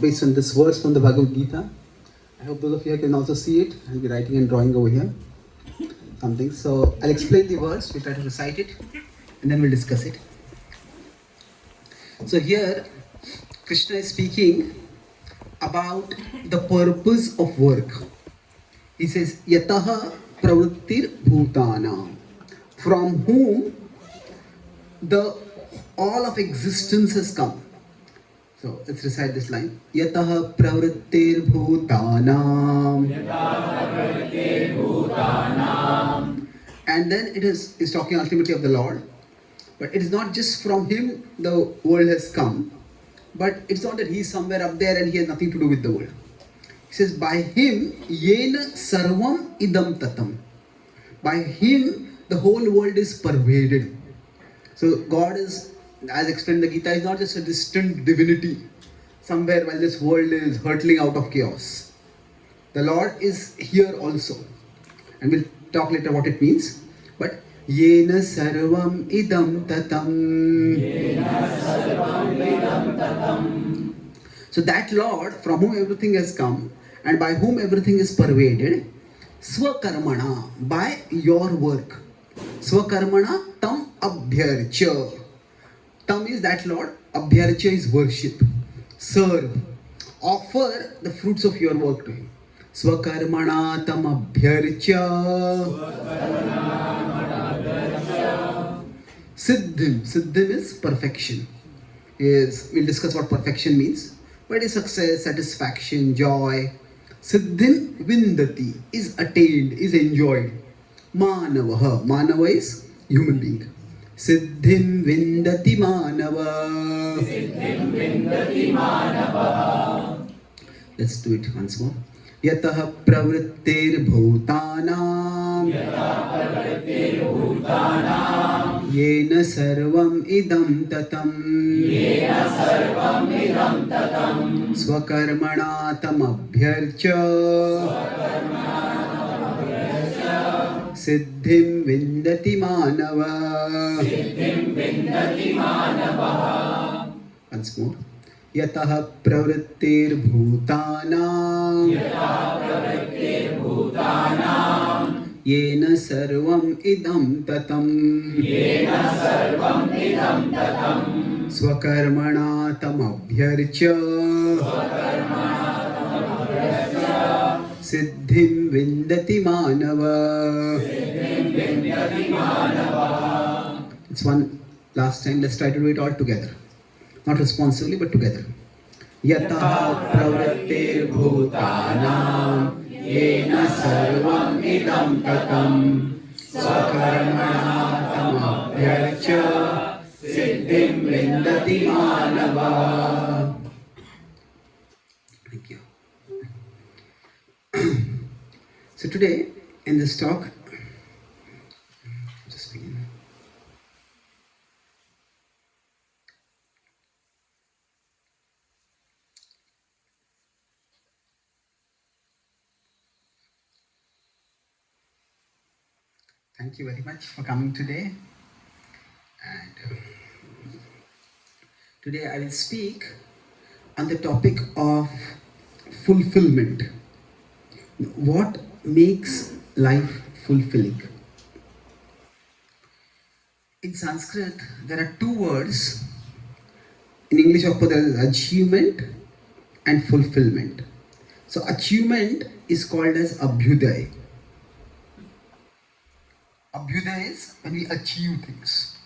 based on this verse from the Bhagavad Gita. I hope those of you can also see it. I'll be writing and drawing over here something. So I'll explain the verse, we'll try to recite it, and then we'll discuss it. So here, Krishna is speaking about the purpose of work. He says, Yataha pravrittir bhutana, from whom the all of existence has come. So let's recite this line. Yataha pravrittir bhutanam. And then it is talking ultimately of the Lord. But it is not just from him the world has come. But it's not that he is somewhere up there and he has nothing to do with the world. He says, by him, yena sarvam idam tatam. By him, the whole world is pervaded. So God is, as explained in the Gita, is not just a distant divinity somewhere while this world is hurtling out of chaos. The Lord is here also. And we'll talk later what it means. But yena sarvam idam tatam. So that Lord from whom everything has come and by whom everything is pervaded, swakarmana, by your work. Swakarmana tam abhyarcha. Tam is that Lord, abhyarcha is worship. Serve. Offer the fruits of your work to him. Swakarmana tam abhyarcha. Siddhim. Siddhim is perfection. We'll discuss what perfection means. But it is success, satisfaction, joy. Siddhim vindati is attained, is enjoyed. Manavaha. Manava is human being. Siddhim vindati manava. Siddhim vindati manava. Let's do it once more. Yataha pravrittir bhutanam. Yataha pravrittir bhutanam. Yena sarvam idam tatam. Yena sarvam idam tatam. Swakarmana tam abhyarcha. Siddhim vindati manava. Siddhim vindati manava. Once more. Yataha pravrittir bhutanam. Yataha pravrittir bhutanam. Yena sarvam idam tatam. Yena sarvam idam tatam. Swakarmana tam abhyarcha. Swakarmana tam abhyarcha. Siddhim vindati manava. Siddhim vindati manava. It's one last time. Let's try to do it all together. Not responsively, but together. Yataha pravrittir bhutanam. Yena sarvam idam tatam. Swakarmana tam abhyarcha. Siddhim vindati manava. Thank you. So today, in this talk, just begin. Thank you very much for coming today. And today I will speak on the topic of fulfillment. What makes life fulfilling? In Sanskrit, there are two words. In English, of course, there is achievement and fulfillment. So achievement is called as abhyuday. Abhyuday is when we achieve things.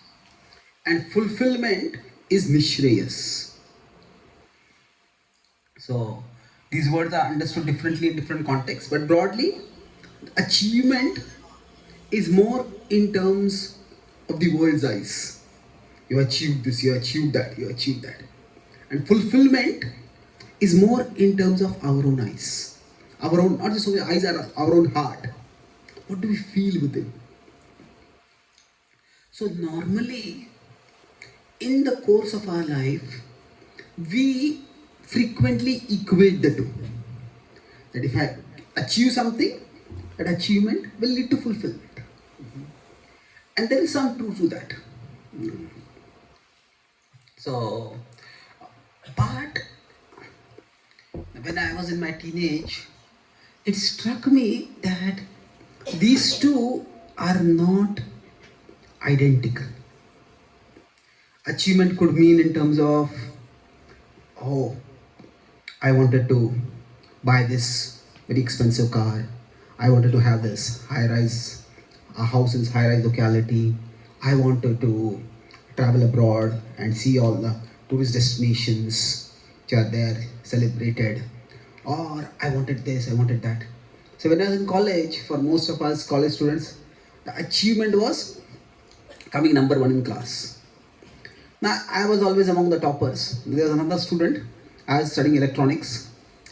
And fulfillment is nishreyas. So these words are understood differently in different contexts, but broadly, achievement is more in terms of the world's eyes. You achieved this, you achieved that, you achieved that. And fulfillment is more in terms of our own eyes. Our own, not just our eyes, our own heart. What do we feel within? So normally, in the course of our life, we frequently equate the two. That if I achieve something, that achievement will lead to fulfillment. And there is some truth to that. So, but when I was in my teenage, it struck me that these two are not identical. Achievement could mean in terms of, oh, I wanted to buy this very expensive car. I wanted to have this high-rise, a house in high-rise locality. I wanted to travel abroad and see all the tourist destinations which are there celebrated. Or I wanted this, I wanted that. So when I was in college, for most of us college students, the achievement was coming number one in class. Now, I was always among the toppers. There was another student, I was studying electronics.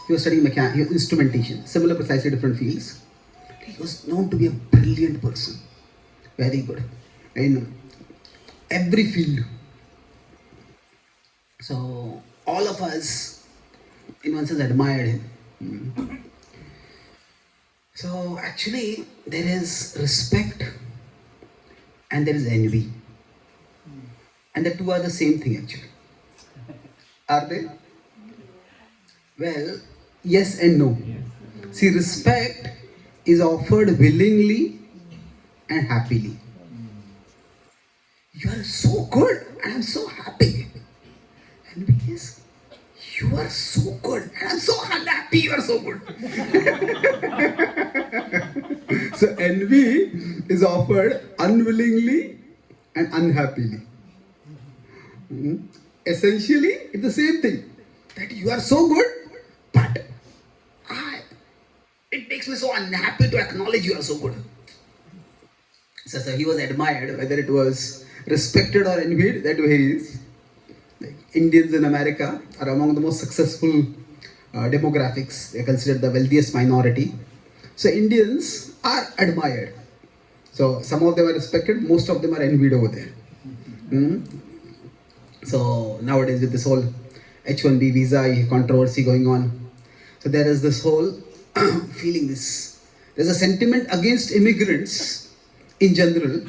He was studying instrumentation, similar, precisely different fields. He was known to be a brilliant person, very good in every field. So, all of us, in one sense, admired him. So, actually, there is respect and there is envy. And the two are the same thing actually. Are they? Well, yes and no. See, respect is offered willingly and happily. You are so good and I'm so happy. Envy is, you are so good and I'm so unhappy you are so good. So envy is offered unwillingly and unhappily. Essentially, it's the same thing. That you are so good, but it makes me so unhappy to acknowledge you are so good. So he was admired, whether it was respected or envied, that way he is. Like Indians in America are among the most successful demographics. They are considered the wealthiest minority. So Indians are admired. So some of them are respected, most of them are envied over there. So nowadays with this whole H1B visa controversy going on, so there is this whole feeling there's a sentiment against immigrants in general,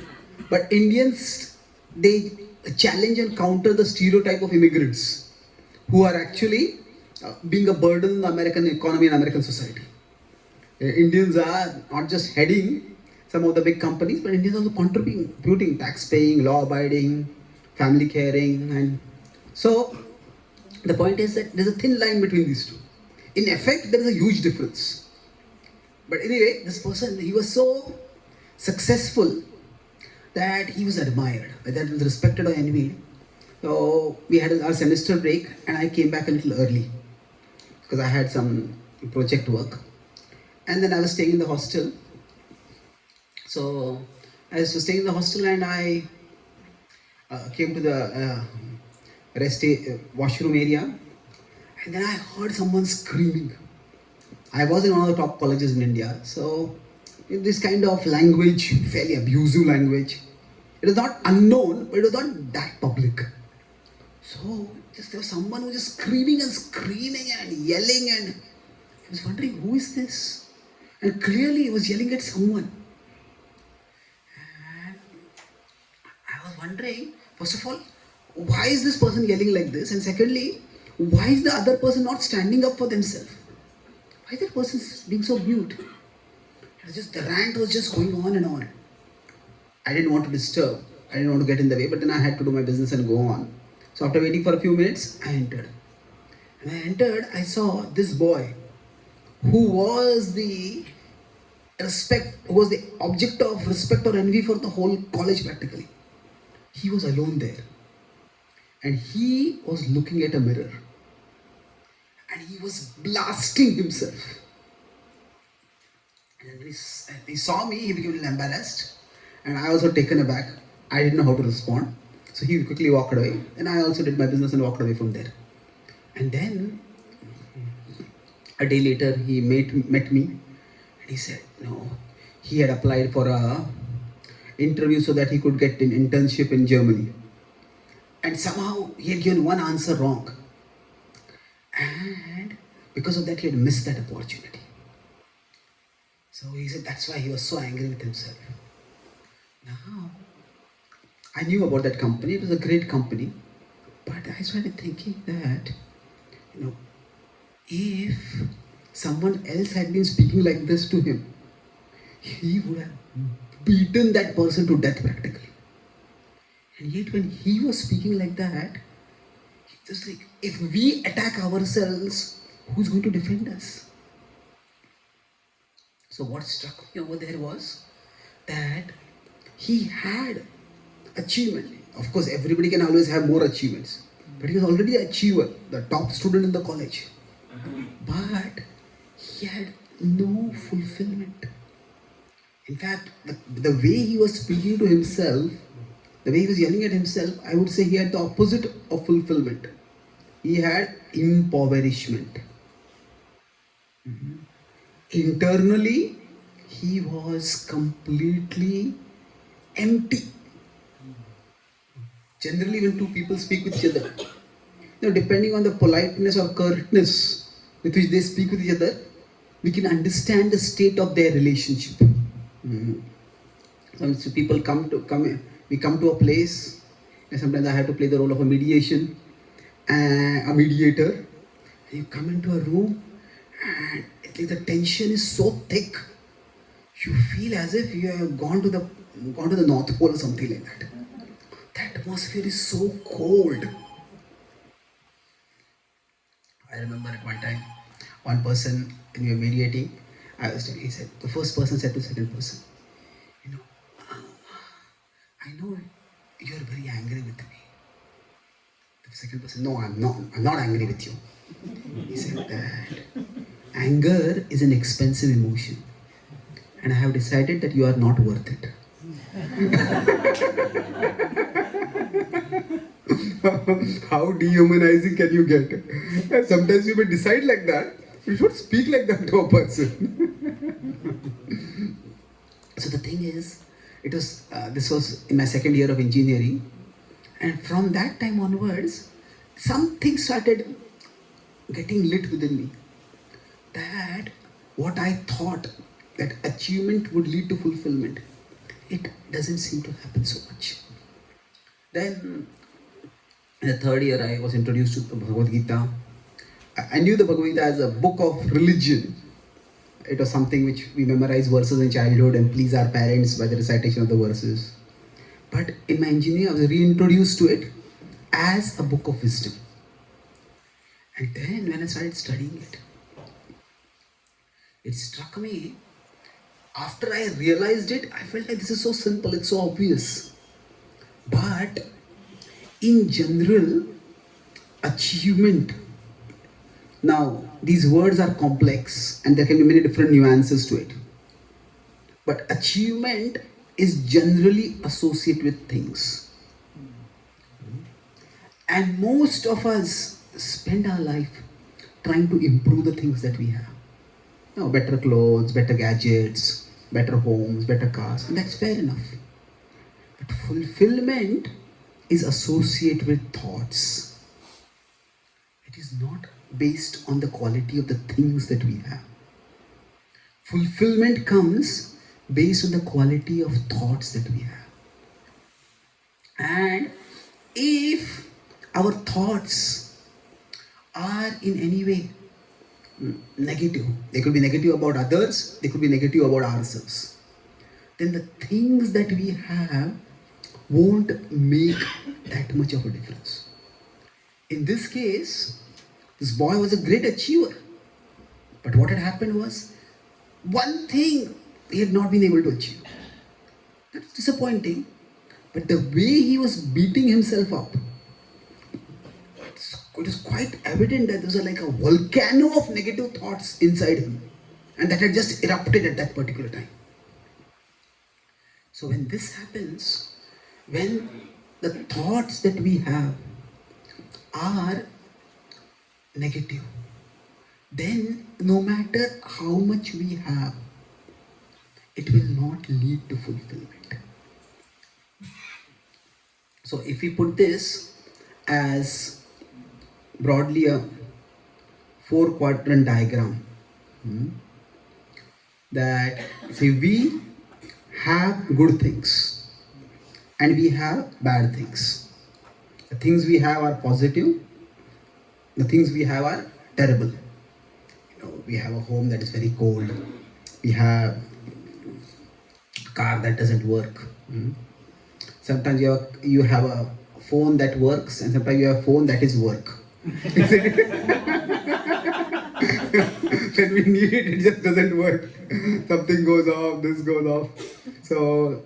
but Indians, they challenge and counter the stereotype of immigrants who are actually being a burden on the American economy and American society. Indians are not just heading some of the big companies, but Indians are also contributing, tax paying, law abiding, family caring, and so the point is that there's a thin line between these two. In effect, there is a huge difference. But anyway, this person, he was so successful that he was admired, whether it was respected or envied. So we had our semester break and I came back a little early because I had some project work. And then I was staying in the hostel. So I was staying in the hostel and I came to the washroom area, and then I heard someone screaming. I was in one of the top colleges in India, so this kind of language, fairly abusive language. It was not unknown, but it was not that public. So there was someone who was just screaming and yelling, and I was wondering, who is this? And clearly he was yelling at someone. And I was wondering, first of all, why is this person yelling like this? And secondly, why is the other person not standing up for themselves? Why is that person being so mute? The rant was just going on and on. I didn't want to disturb. I didn't want to get in the way, but then I had to do my business and go on. So after waiting for a few minutes, I entered. And I entered, I saw this boy who was the object of respect or envy for the whole college practically. He was alone there. And he was looking at a mirror. And he was blasting himself. And when he saw me, he became a little embarrassed. And I also taken aback. I didn't know how to respond. So he quickly walked away. And I also did my business and walked away from there. And then, a day later, he met me. And he said, no, he had applied for a interview so that he could get an internship in Germany. And somehow he had given one answer wrong. And because of that, he had missed that opportunity. So he said that's why he was so angry with himself. Now, I knew about that company. It was a great company. But I started thinking that, If someone else had been speaking like this to him, he would have beaten that person to death practically. And yet when he was speaking like that, just like, if we attack ourselves, who's going to defend us? So what struck me over there was that he had achievement. Of course, everybody can always have more achievements. But he was already an achiever, the top student in the college. But he had no fulfillment. In fact, the way he was speaking to himself, the way he was yelling at himself, I would say he had the opposite of fulfillment. He had impoverishment. Internally, he was completely empty. Generally, when two people speak with each other, depending on the politeness or curtness with which they speak with each other, we can understand the state of their relationship. So people we come to a place, and sometimes I have to play the role of a mediator. You come into a room, and it's like the tension is so thick. You feel as if you have gone to the North Pole or something like that. The atmosphere is so cold. I remember at one time, one person, when we were mediating, he said, the first person said to the second person, I know you are very angry with me. The second person, no, I'm not angry with you. He said that anger is an expensive emotion, and I have decided that you are not worth it. How dehumanizing can you get? And sometimes you may decide like that. You should speak like that to a person. So the thing is, this was in my second year of engineering, and from that time onwards, something started getting lit within me. That what I thought that achievement would lead to fulfillment, it doesn't seem to happen so much. Then in the third year, I was introduced to the Bhagavad Gita. I knew the Bhagavad Gita as a book of religion. It was something which we memorize verses in childhood and please our parents by the recitation of the verses. But in my engineering, I was reintroduced to it as a book of wisdom. And then when I started studying it, it struck me. After I realized it, I felt like this is so simple, it's so obvious. But in general, achievement. Now, these words are complex and there can be many different nuances to it. But achievement is generally associated with things. And most of us spend our life trying to improve the things that we have. Now, better clothes, better gadgets, better homes, better cars, and that's fair enough. But fulfillment is associated with thoughts. It is not based on the quality of the things that we have. Fulfillment comes based on the quality of thoughts that we have. And if our thoughts are in any way negative, they could be negative about others, they could be negative about ourselves, then the things that we have won't make that much of a difference. In this case, this boy was a great achiever. But what had happened was, one thing he had not been able to achieve. That's disappointing. But the way he was beating himself up, it was quite evident that there was like a volcano of negative thoughts inside him. And that had just erupted at that particular time. So when this happens, when the thoughts that we have are negative, then no matter how much we have, it will not lead to fulfillment. So if we put this as broadly a 4-quadrant diagram, that see, we have good things and we have bad things. The things we have are positive, the things we have are terrible. we have a home that is very cold. We have a car that doesn't work. Sometimes you have a phone that works, and sometimes you have a phone that is work. When we need it, it just doesn't work. Something goes off, this goes off. So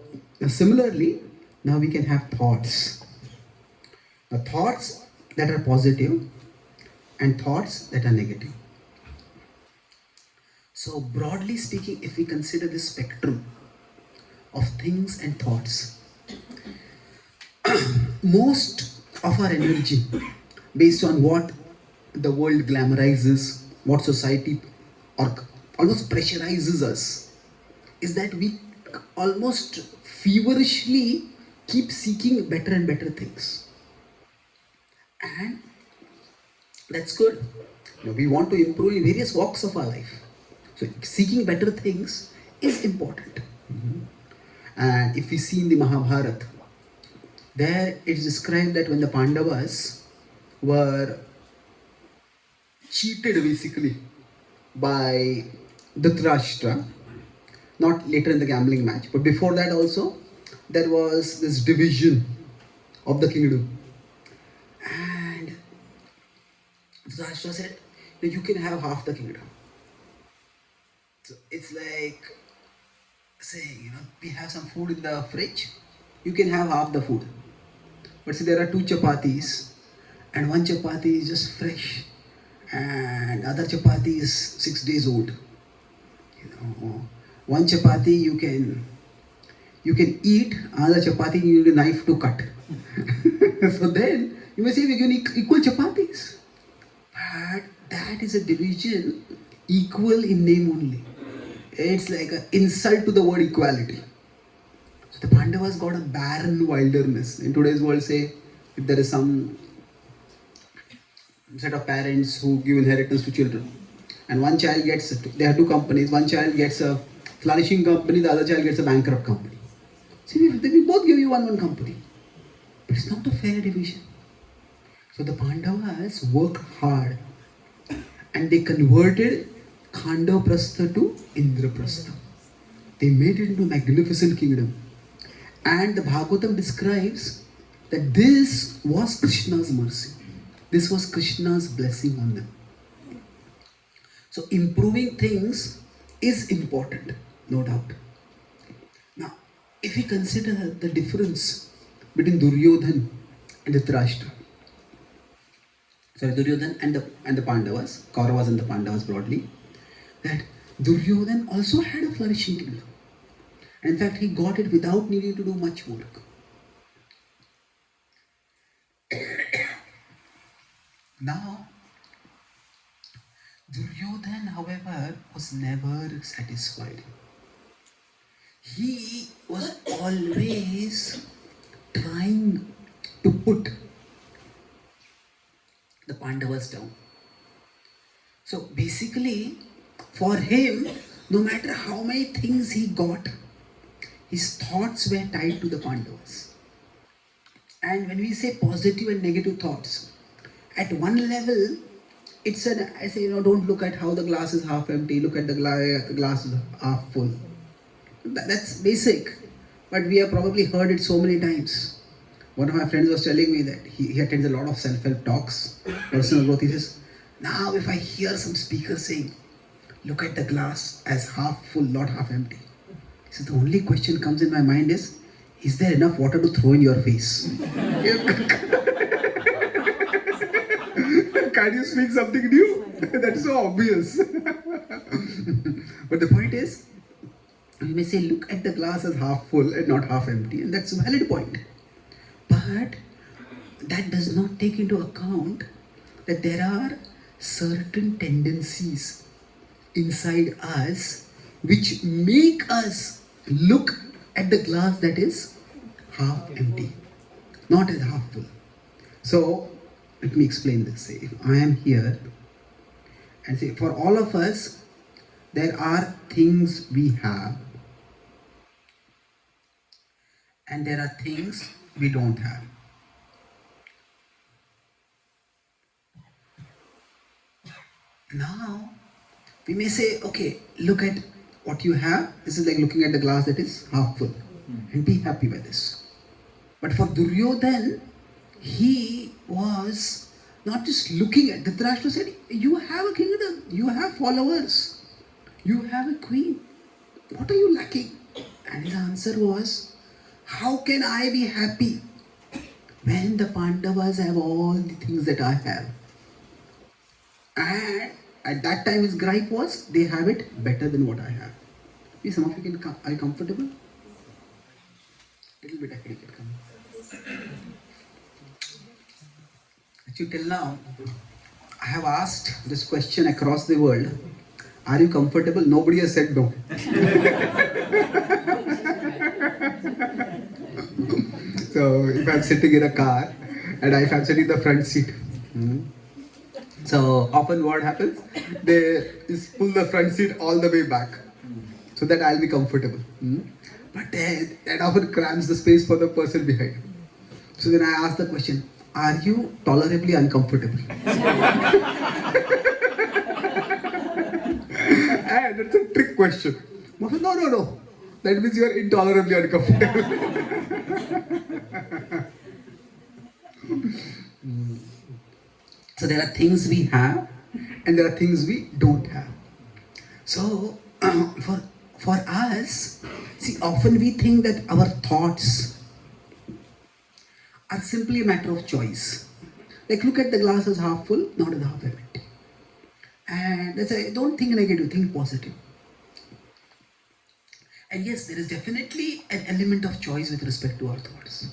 similarly, now we can have thoughts. Now, thoughts that are positive and thoughts that are negative. So broadly speaking, if we consider this spectrum of things and thoughts, most of our energy, based on what the world glamorizes, what society or almost pressurizes us, is that we almost feverishly keep seeking better and better things. And that's good. We want to improve in various walks of our life. So seeking better things is important. And if we see in the Mahabharata, there it's described that when the Pandavas were cheated basically by Dhritarashtra, not later in the gambling match, but before that also, there was this division of the kingdom. And Dhritarashtra said, you can have half the kingdom. So it's like saying, we have some food in the fridge, you can have half the food. But see, there are 2 chapatis, and 1 chapati is just fresh, and other chapati is 6 days old. 1 chapati you can eat, another chapati you need a knife to cut. So then you may say we can equal chapatis, but that is a division equal in name only. It's like an insult to the word equality. So the Pandavas got a barren wilderness. In today's world, say, if there is some set of parents who give inheritance to children, and one child gets, there are 2 companies, one child gets a flourishing company, the other child gets a bankrupt company. See, we both give you one company. But it's not a fair division. So the Pandavas worked hard, and they converted Khandaprastha to Indraprastha. They made it into a magnificent kingdom. And the Bhagavatam describes that this was Krishna's mercy. This was Krishna's blessing on them. So improving things is important, no doubt. Now, if we consider the difference between Duryodhan and Dhritarashtra, Duryodhan and the Pandavas, Kauravas and the Pandavas broadly, that Duryodhan also had a flourishing kingdom. In fact, he got it without needing to do much work. Now, Duryodhan, however, was never satisfied. He was always trying to put the Pandavas down. So basically, for him, no matter how many things he got, his thoughts were tied to the Pandavas. And when we say positive and negative thoughts, at one level, it's I say, don't look at how the glass is half empty, look at the glass is half full. That's basic, but we have probably heard it so many times. One of my friends was telling me that he attends a lot of self-help talks, personal growth. He says, now if I hear some speaker saying, look at the glass as half full, not half empty. So the only question comes in my mind is there enough water to throw in your face? Can you speak something new? That's so obvious. But the point is, you may say, look at the glass as half full and not half empty, and that's a valid point. But that does not take into account that there are certain tendencies inside us which make us look at the glass that is half empty, not as half full. So let me explain this. Say, if I am here and say, for all of us, there are things we have and there are things we don't have. Now, We may say, okay, look at what you have. This is like looking at the glass that is half full and be happy with this. But for Duryodhan, he was not just looking at, Dhritarashtra said, you have a kingdom, you have followers, you have a queen. What are you lacking? And his answer was, how can I be happy when the Pandavas have all the things that I have? And at that time his gripe was, they have it better than what I have. See, some of you are you comfortable? Little bit I can come. Actually, till now, I have asked this question across the world. Are you comfortable? Nobody has said no. So, if I'm sitting in a car and if I'm sitting in the front seat, so often what happens? They just pull the front seat all the way back so that I'll be comfortable. But that often cramps the space for the person behind. So then I ask the question, are you tolerably uncomfortable? And it's a trick question. No. That means you are intolerably uncomfortable. So there are things we have and there are things we don't have. So for us, see, often we think that our thoughts are simply a matter of choice. Like, look at the glass as half full, not as half empty. And let's say, don't think negative, think positive. And yes, there is definitely an element of choice with respect to our thoughts.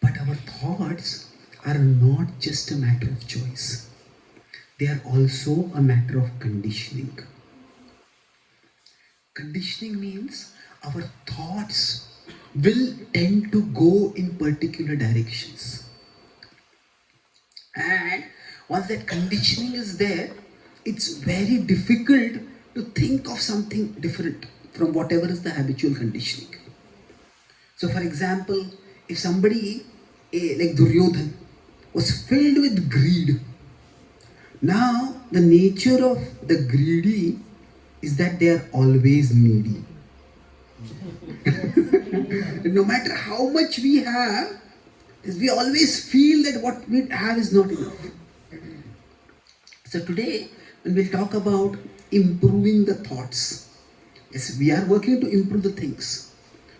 But our thoughts are not just a matter of choice. They are also a matter of conditioning. Conditioning means our thoughts will tend to go in particular directions. And once that conditioning is there, it's very difficult to think of something different from whatever is the habitual conditioning. So for example, if somebody like Duryodhan was filled with greed, now the nature of the greedy is that they are always needy. No matter how much we have, we always feel that what we have is not enough. So today, when we talk about improving the thoughts, yes, we are working to improve the things.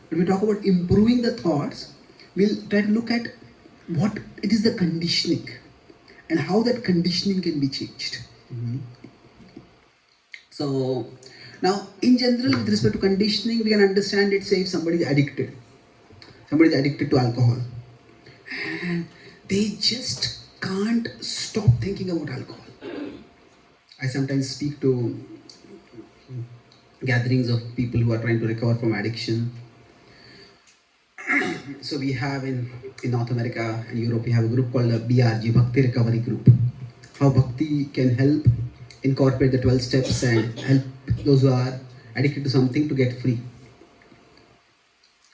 When we talk about improving the thoughts, we'll try to look at what it is the conditioning and how that conditioning can be changed. So now, in general, with respect to conditioning, we can understand it. Say if somebody is addicted to alcohol, and they just can't stop thinking about alcohol. I sometimes speak to gatherings of people who are trying to recover from addiction. So we have in North America and Europe, we have a group called the BRG, Bhakti Recovery Group. How Bhakti can help incorporate the 12 steps and help those who are addicted to something to get free.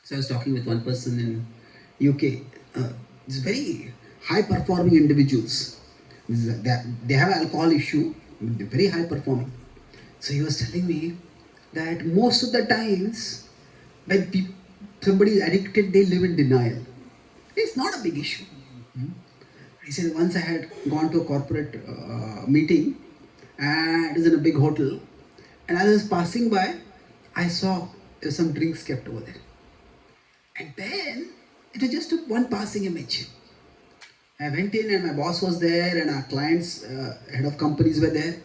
So I was talking with one person in UK. It's very high performing individuals. They have an alcohol issue, but they're very high performing. So he was telling me that most of the times when somebody is addicted, they live in denial. It's not a big issue. He said, once I had gone to a corporate meeting and it was in a big hotel, and as I was passing by, I saw there were some drinks kept over there. And then it was just one passing image. I went in and my boss was there and our clients, head of companies were there.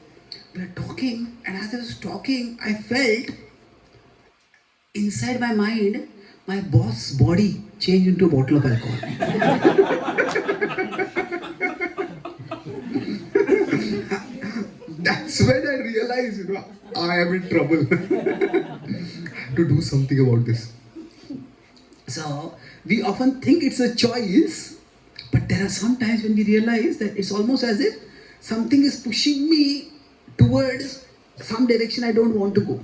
We were talking, and as I was talking, I felt inside my mind, my boss's body changed into a bottle of alcohol. That's when I realized, I am in trouble. I have to do something about this. So, we often think it's a choice, but there are some times when we realize that it's almost as if something is pushing me towards some direction I don't want to go.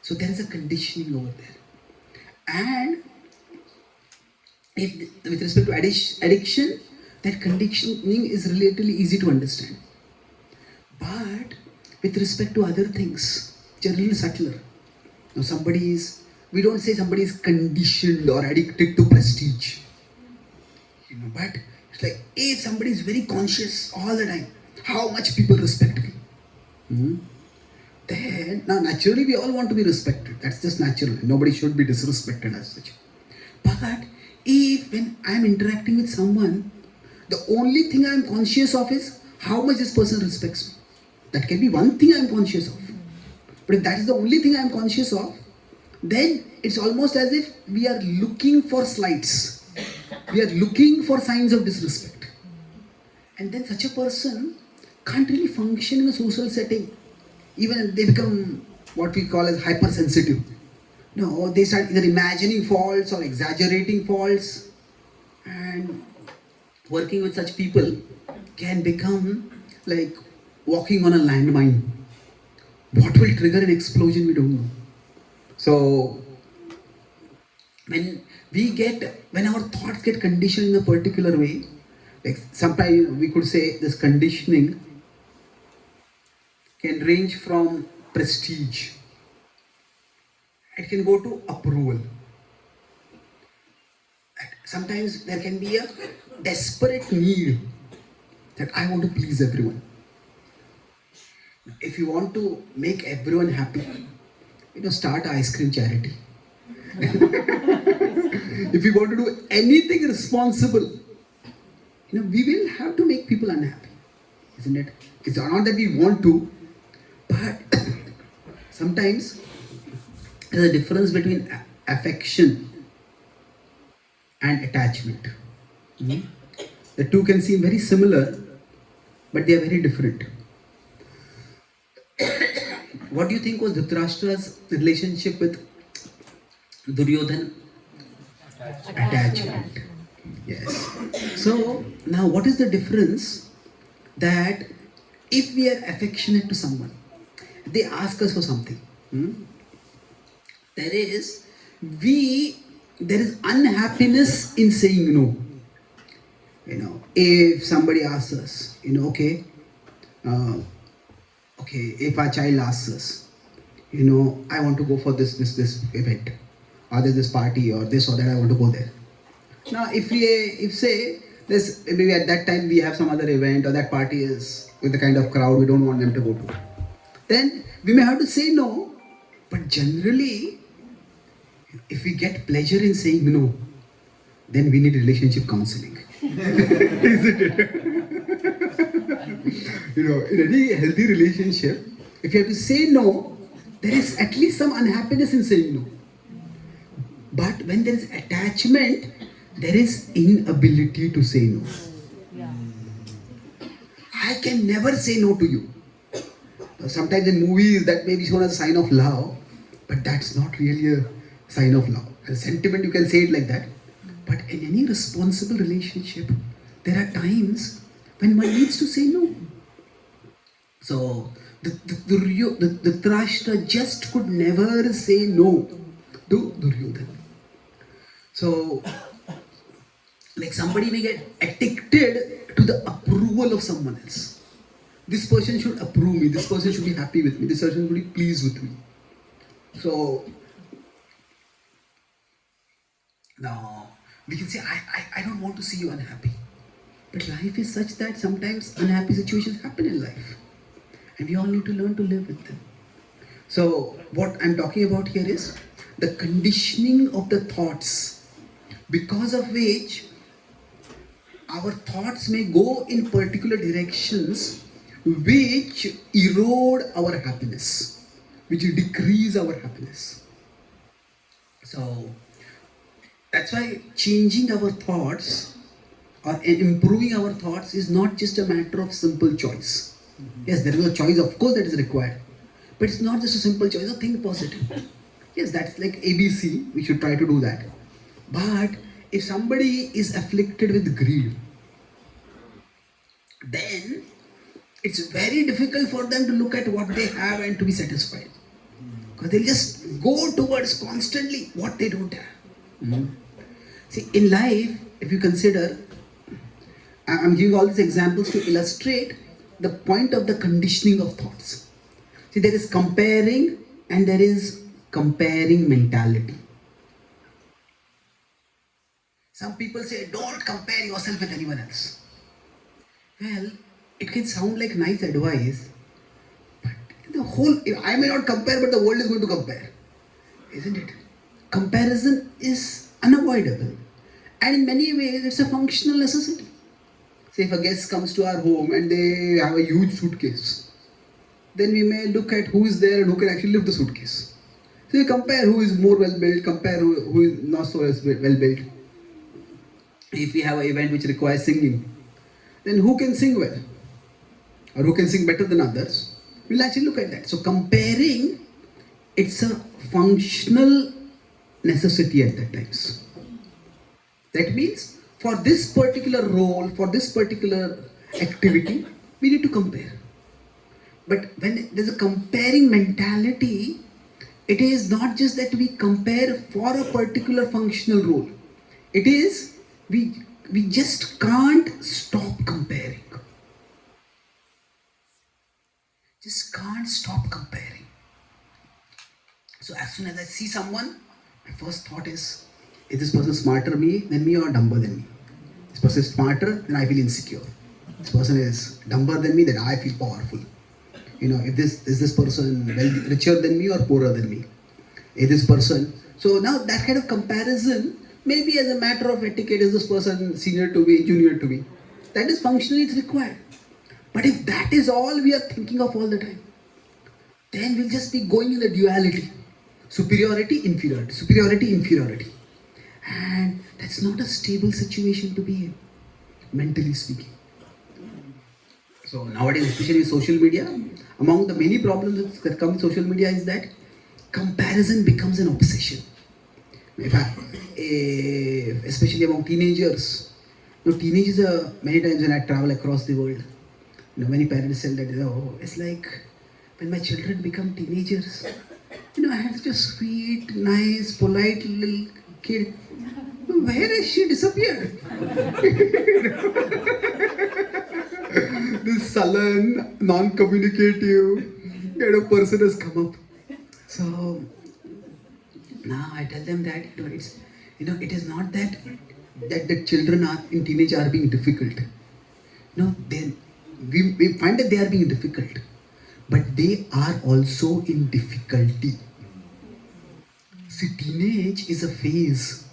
So there is a conditioning over there. And with respect to addiction, that conditioning is relatively easy to understand. But with respect to other things, which are a little subtler. Now we don't say somebody is conditioned or addicted to prestige. But it's like, if somebody is very conscious all the time, how much people respect me. Then, now naturally we all want to be respected. That's just natural. Nobody should be disrespected as such. But if when I'm interacting with someone, the only thing I'm conscious of is how much this person respects me. That can be one thing I'm conscious of. But if that is the only thing I'm conscious of, then it's almost as if we are looking for slights. We are looking for signs of disrespect. And then such a person can't really function in a social setting. Even they become what we call as hypersensitive. No, they start either imagining faults or exaggerating faults. And working with such people can become like walking on a landmine. What will trigger an explosion, we don't know. So, when our thoughts get conditioned in a particular way, like sometimes we could say this conditioning can range from prestige. It can go to approval. Sometimes there can be a desperate need that I want to please everyone. If you want to make everyone happy, start an ice cream charity. If you want to do anything responsible, we will have to make people unhappy, isn't it? It's not that we want to, but sometimes there's a difference between affection and attachment. The two can seem very similar, but they are very different. What do you think was Dhritarashtra's relationship with Duryodhana? Attachment. Yes. So, now what is the difference that if we are affectionate to someone, they ask us for something. There is unhappiness in saying no. If somebody asks us, okay, if our child asks us, I want to go for this event, or there's this party, or this or that, I want to go there. Now, if say this, maybe at that time we have some other event, or that party is with the kind of crowd we don't want them to go to, then we may have to say no. But generally, if we get pleasure in saying no, then we need relationship counseling. Isn't it? In any healthy relationship, if you have to say no, there is at least some unhappiness in saying no. But when there is attachment, there is inability to say no. I can never say no to you. Sometimes in movies that may be shown as a sign of love, but that's not really a sign of love. A sentiment, you can say it like that. But in any responsible relationship, there are times when one needs to say no. So, the Dhritarashtra just could never say no to Duryodhana. So, like somebody may get addicted to the approval of someone else. This person should approve me, this person should be happy with me, this person should be pleased with me. So, now, we can say, I don't want to see you unhappy. But life is such that sometimes unhappy situations happen in life. And we all need to learn to live with them. So, what I'm talking about here is the conditioning of the thoughts, because of which our thoughts may go in particular directions which erode our happiness, which decrease our happiness. So, that's why changing our thoughts or improving our thoughts is not just a matter of simple choice. Yes, there is a choice, of course, that is required. But it's not just a simple choice of think positive. Yes, that's like ABC, we should try to do that. But if somebody is afflicted with greed, then it's very difficult for them to look at what they have and to be satisfied. Because they'll just go towards constantly what they don't have. See, in life, if you consider, I'm giving all these examples to illustrate the point of the conditioning of thoughts. See, there is comparing and there is comparing mentality. Some people say, don't compare yourself with anyone else. Well, it can sound like nice advice, but I may not compare, but the world is going to compare. Isn't it? Comparison is unavoidable. And in many ways, it's a functional necessity. Say if a guest comes to our home and they have a huge suitcase, then we may look at who is there and who can actually lift the suitcase. So we compare who is more well-built, compare who is not so well-built. If we have an event which requires singing, then who can sing well? Or who can sing better than others? We'll actually look at that. So comparing, it's a functional necessity at that times. That means for this particular role, for this particular activity, we need to compare. But when there's a comparing mentality, it is not just that we compare for a particular functional role. It is we just can't stop comparing. Just can't stop comparing. So as soon as I see someone, my first thought is this person smarter than me or dumber than me? This person is smarter, then I feel insecure. This person is dumber than me, then I feel powerful. If this person richer than me or poorer than me? Is this person? So now that kind of comparison, maybe as a matter of etiquette, is this person senior to me, junior to me? That is functionally it's required. But if that is all we are thinking of all the time, then we'll just be going in the duality. Superiority, inferiority, superiority, inferiority. And that's not a stable situation to be in, mentally speaking. So nowadays, especially with social media, among the many problems that come with social media is that comparison becomes an obsession. Especially among teenagers. Teenagers are many times when I travel across the world, many parents say that, it's like when my children become teenagers, I have such a sweet, nice, polite little kid. Where has she disappeared? This sullen, non-communicative kind of person has come up. So now I tell them that it is not that the children in teenage are being difficult. We find that they are being difficult, but they are also in difficulty. See, teenage is a phase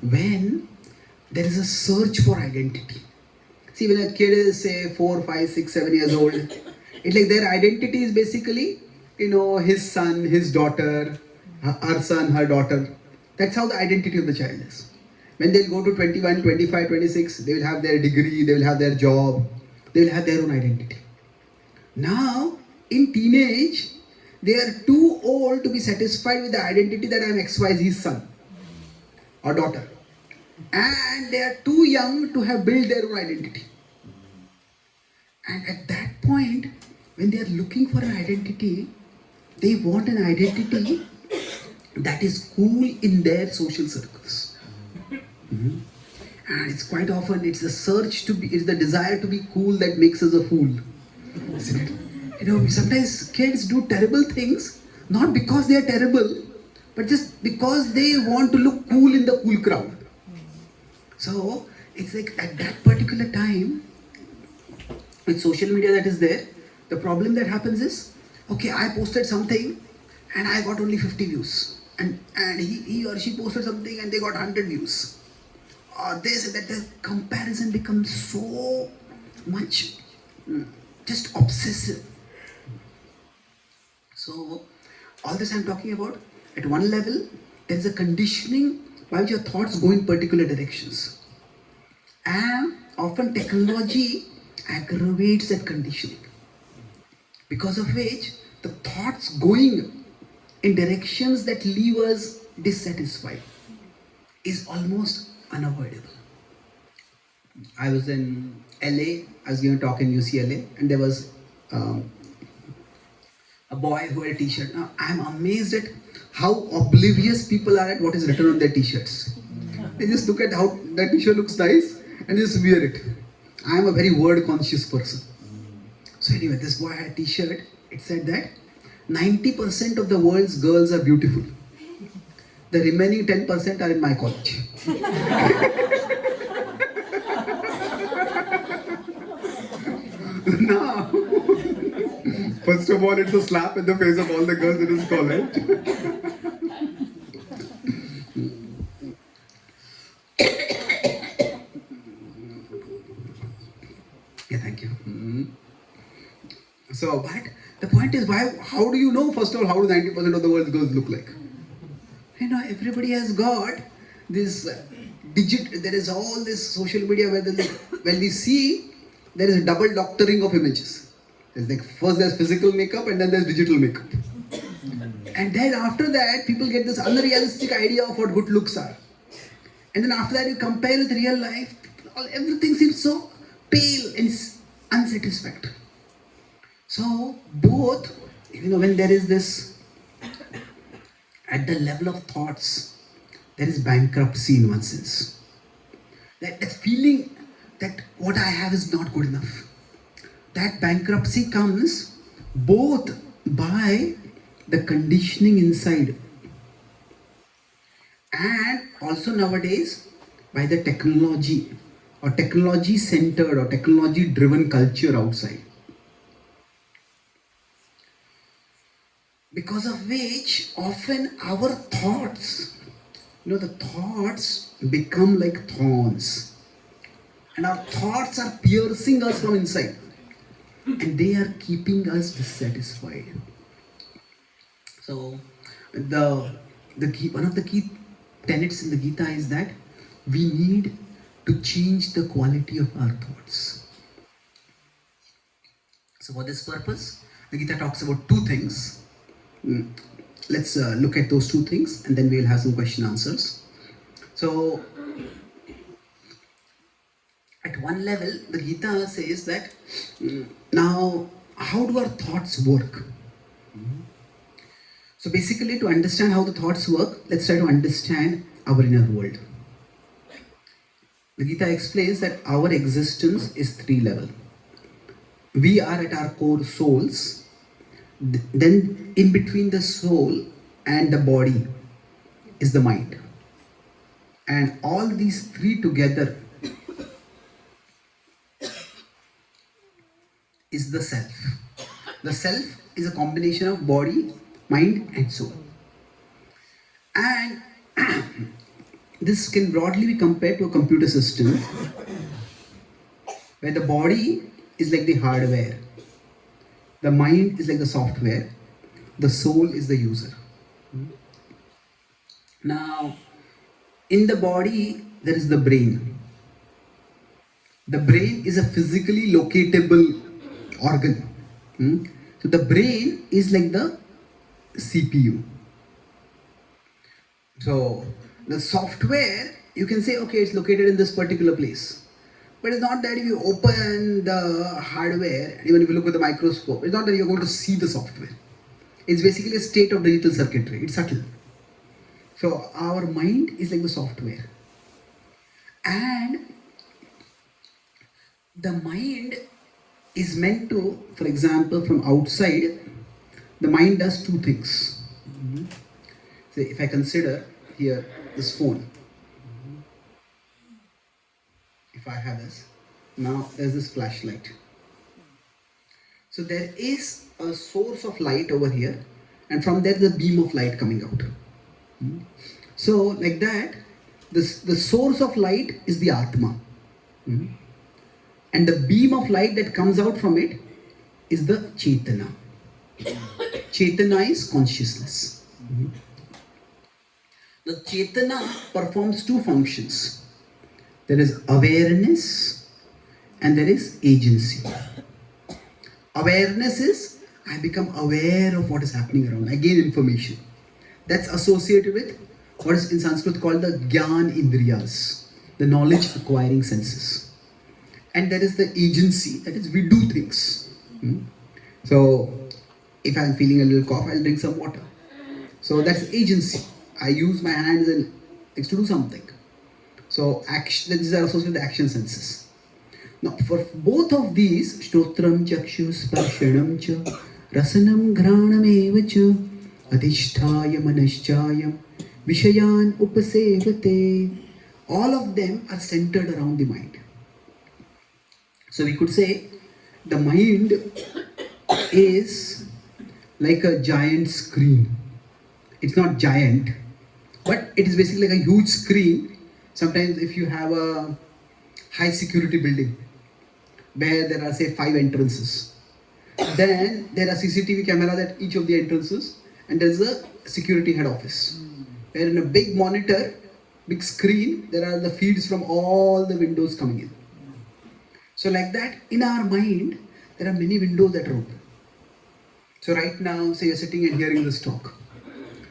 when there is a search for identity. See, when a kid is say 4, 5, 6, 7 years old, it's like their identity is basically, his son, his daughter, her son, her daughter. That's how the identity of the child is. When they'll go to 21, 25, 26, they will have their degree, they will have their job, they will have their own identity. Now, in teenage, they are too old to be satisfied with the identity that I am XYZ's son or daughter. And they are too young to have built their own identity. And at that point, when they are looking for an identity, they want an identity that is cool in their social circles. Mm-hmm. And it's quite often, it's the desire to be cool that makes us a fool. Isn't it? Sometimes kids do terrible things, not because they are terrible, but just because they want to look cool in the cool crowd. So, it's like at that particular time, with social media that is there, the problem that happens is, okay, I posted something and I got only 50 views. And he or she posted something and they got 100 views. Or they say that the comparison becomes so much just obsessive. So, all this I'm talking about, at one level, there is a conditioning by which your thoughts go in particular directions. And often technology aggravates that conditioning. Because of which, the thoughts going in directions that leave us dissatisfied is almost unavoidable. I was in LA, I was giving a talk in UCLA, and there was a boy who had a t-shirt. Now, I'm amazed at how oblivious people are at what is written on their t-shirts. They just look at how that t-shirt looks nice and just wear it. I am a very word conscious person. So anyway, this boy had a t-shirt. It said that 90% of the world's girls are beautiful. The remaining 10% are in my college. Now, first of all, it's a slap in the face of all the girls in his college. Yeah, thank you. So, but the point is, how do you know, first of all, how do 90% of the world's girls look like? You know, everybody has got this there is all this social media where when we see, there is a double doctoring of images. There's like, first there's physical makeup and then there's digital makeup. And then after that, people get this unrealistic idea of what good looks are. And then after that, you compare with real life, everything seems so pale and unsatisfactory. So both, when there is this, at the level of thoughts, there is bankruptcy in one sense. That feeling that what I have is not good enough. That bankruptcy comes both by the conditioning inside and also nowadays by the technology or technology-centered or technology-driven culture outside. Because of which often our thoughts, the thoughts become like thorns. And our thoughts are piercing us from inside. And they are keeping us dissatisfied. So, one of the key tenets in the Gita is that we need to change the quality of our thoughts. So for this purpose, the Gita talks about two things. Let's look at those two things and then we'll have some question answers. So, at one level, the Gita says that, now, how do our thoughts work? So basically, to understand how the thoughts work, let's try to understand our inner world. The Gita explains that our existence is three level. We are at our core souls. Then in between the soul and the body is the mind. And all these three together is the self. The self is a combination of body, mind and soul. And this can broadly be compared to a computer system where the body is like the hardware, the mind is like the software, the soul is the user. Now, in the body, there is the brain. The brain is a physically locatable organ. So the brain is like the CPU. So the software, you can say, okay, it's located in this particular place. But it's not that if you open the hardware, even if you look with the microscope, it's not that you're going to see the software. It's basically a state of digital circuitry. It's subtle. So our mind is like the software. And the mind is meant to, for example, from outside, the mind does two things. So if I consider here this phone, if I have this, now there's this flashlight. So there is a source of light over here, and from there the beam of light coming out. So like that, the source of light is the Atma. And the beam of light that comes out from it is the Chaitanya. Chaitanya is consciousness. The Chaitanya performs two functions. There is awareness and there is agency. Awareness is, I become aware of what is happening around. I gain information. That's associated with what is in Sanskrit called the Gyan Indriyas, the knowledge acquiring senses. And there is the agency, that is, we do things. So, if I'm feeling a little cough, I'll drink some water. So that's agency. I use my hands and legs to do something. So these are associated with the action senses. Now, for both of these, Shtotram, Chakshu, Sparshanam, Cha, Rasanam, Granam, Eva, cha adhisthaya manaschayam vishayan upasevate. All of them are centered around the mind. So we could say the mind is like a giant screen. It's not giant, but it is basically like a huge screen. Sometimes if you have a high security building where there are say 5 entrances, then there are CCTV cameras at each of the entrances, and there is a security head office where in a big monitor, big screen, there are the feeds from all the windows coming in. So like that, in our mind, there are many windows that are open. So right now, say you're sitting and hearing this talk.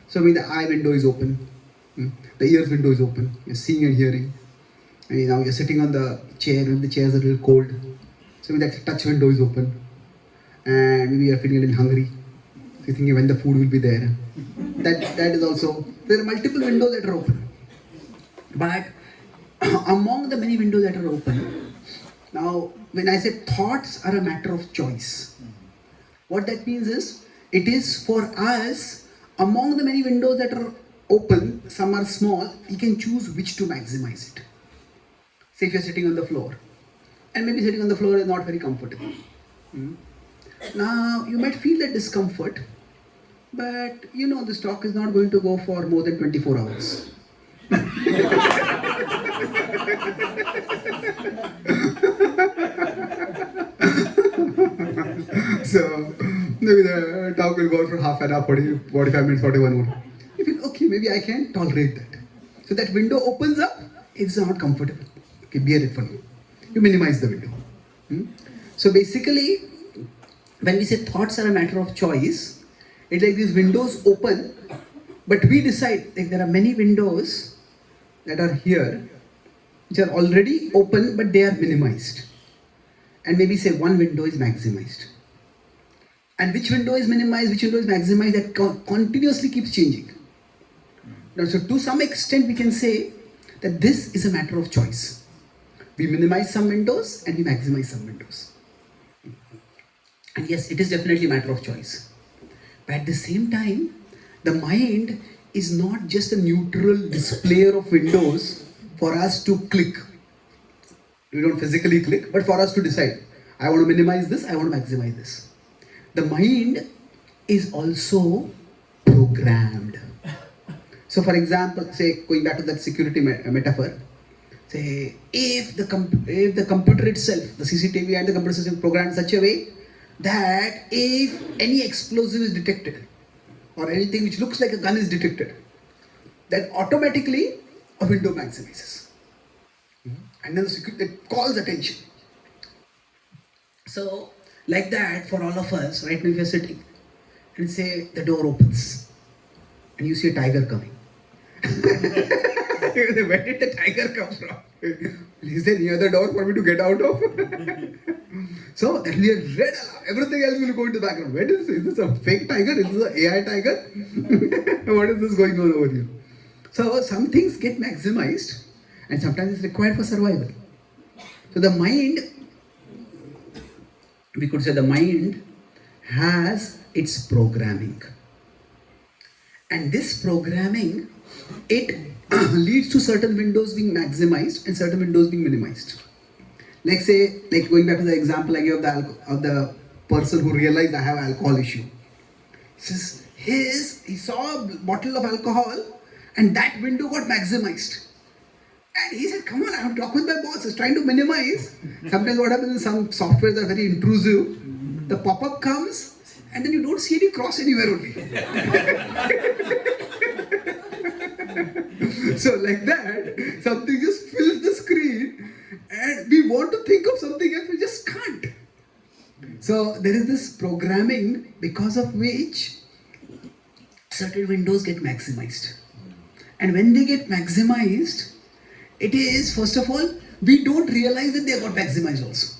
So maybe the eye window is open, the ears window is open, you're seeing and hearing. And now you're sitting on the chair and the chair is a little cold. So maybe that touch window is open. And maybe you're feeling a little hungry. So you're thinking when the food will be there. That is also, there are multiple windows that are open. But among the many windows that are open, now when I say thoughts are a matter of choice, what that means is, it is for us, among the many windows that are open, some are small, you can choose which to maximize it. Say if you're sitting on the floor, and maybe sitting on the floor is not very comfortable. Now, you might feel that discomfort, but you know this talk is not going to go for more than 24 hours. So, maybe the talk will go on for half an hour, 45 minutes, 41 minutes. You feel, okay, maybe I can tolerate that. So that window opens up, it's not comfortable. Okay, bear it for now. You minimize the window. So basically, when we say thoughts are a matter of choice, it's like these windows open, but we decide, like there are many windows that are here, which are already open, but they are minimized. And maybe say one window is maximized. And which window is minimized, which window is maximized, that continuously keeps changing. Now, so to some extent we can say that this is a matter of choice. We minimize some windows and we maximize some windows. And yes, it is definitely a matter of choice. But at the same time, the mind is not just a neutral displayer of windows for us to click. We don't physically click, but for us to decide, I want to minimize this, I want to maximize this. The mind is also programmed. So for example, say going back to that security metaphor, say if the computer itself, the CCTV and the computer system programmed in such a way that if any explosive is detected or anything which looks like a gun is detected, then automatically a window maximizes. And then the security, it calls attention. So, like that, for all of us, right now if you're sitting and say the door opens and you see a tiger coming. Where did the tiger come from? Is there any other door for me to get out of? So, that will be a red alarm. Everything else will go into the background. Where is this a fake tiger? Is this an AI tiger? What is this going on over here? So, some things get maximized and sometimes it's required for survival. So the mind, we could say the mind has its programming. And this programming, it leads to certain windows being maximized and certain windows being minimized. Like say, like going back to the example I gave of the person who realized I have alcohol issue. He saw a bottle of alcohol and that window got maximized. And he said, come on, I have to talk with my boss. He's trying to minimize. Sometimes what happens is some softwares are very intrusive. The pop-up comes and then you don't see any cross anywhere only. So like that, something just fills the screen and we want to think of something else, we just can't. So there is this programming because of which certain windows get maximized. And when they get maximized, it is, first of all, we don't realize that they got maximized also.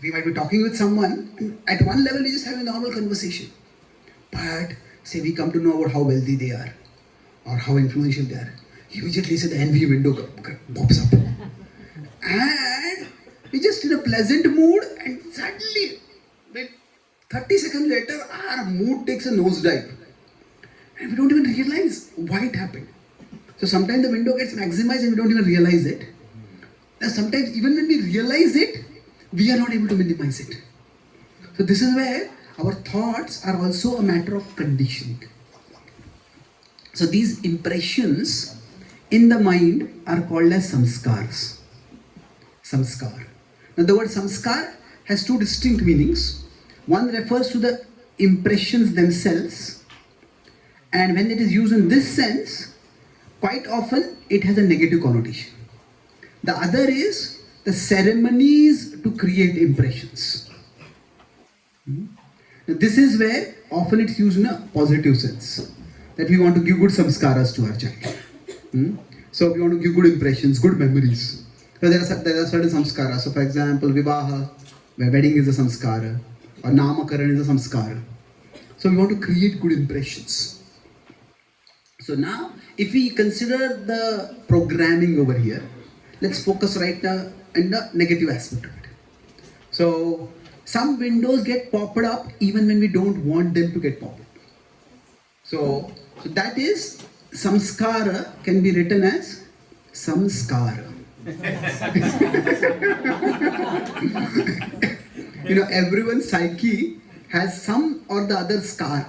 We might be talking with someone, and at one level we just have a normal conversation. But say we come to know about how wealthy they are, or how influential they are. Immediately say the envy window pops up. And we just in a pleasant mood, and suddenly, with 30 seconds later, our mood takes a nosedive. And we don't even realize why it happened. So sometimes the window gets maximized and we don't even realize it. And sometimes even when we realize it, we are not able to minimize it. So this is where our thoughts are also a matter of conditioning. So these impressions in the mind are called as samskars. Samskar. Now the word samskar has two distinct meanings. One refers to the impressions themselves, and when it is used in this sense, quite often it has a negative connotation. The other is the ceremonies to create impressions. Now, this is where often it's used in a positive sense, that we want to give good samskaras to our child. So we want to give good impressions, good memories. So there are certain samskaras. So for example, vivaha, where wedding is a samskara, or namakaran is a samskara. So we want to create good impressions. So now, if we consider the programming over here, let's focus right now in the negative aspect of it. So some windows get popped up even when we don't want them to get popped up. So that is, samskara can be written as samskara. Everyone's psyche has some or the other scar.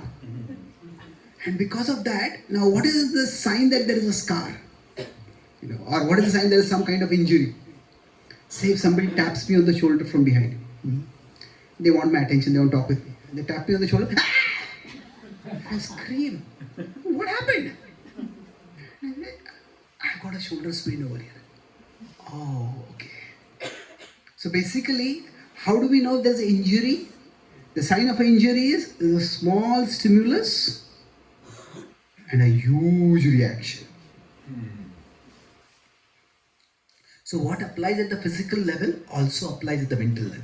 And because of that, now what is the sign that there is a scar? Or what is the sign there is some kind of injury? Say if somebody taps me on the shoulder from behind. They want my attention, they want to talk with me. They tap me on the shoulder. I scream. What happened? I got a shoulder sprain over here. Oh, okay. So basically, how do we know if there's an injury? The sign of an injury is there's a small stimulus and a huge reaction. So what applies at the physical level also applies at the mental level.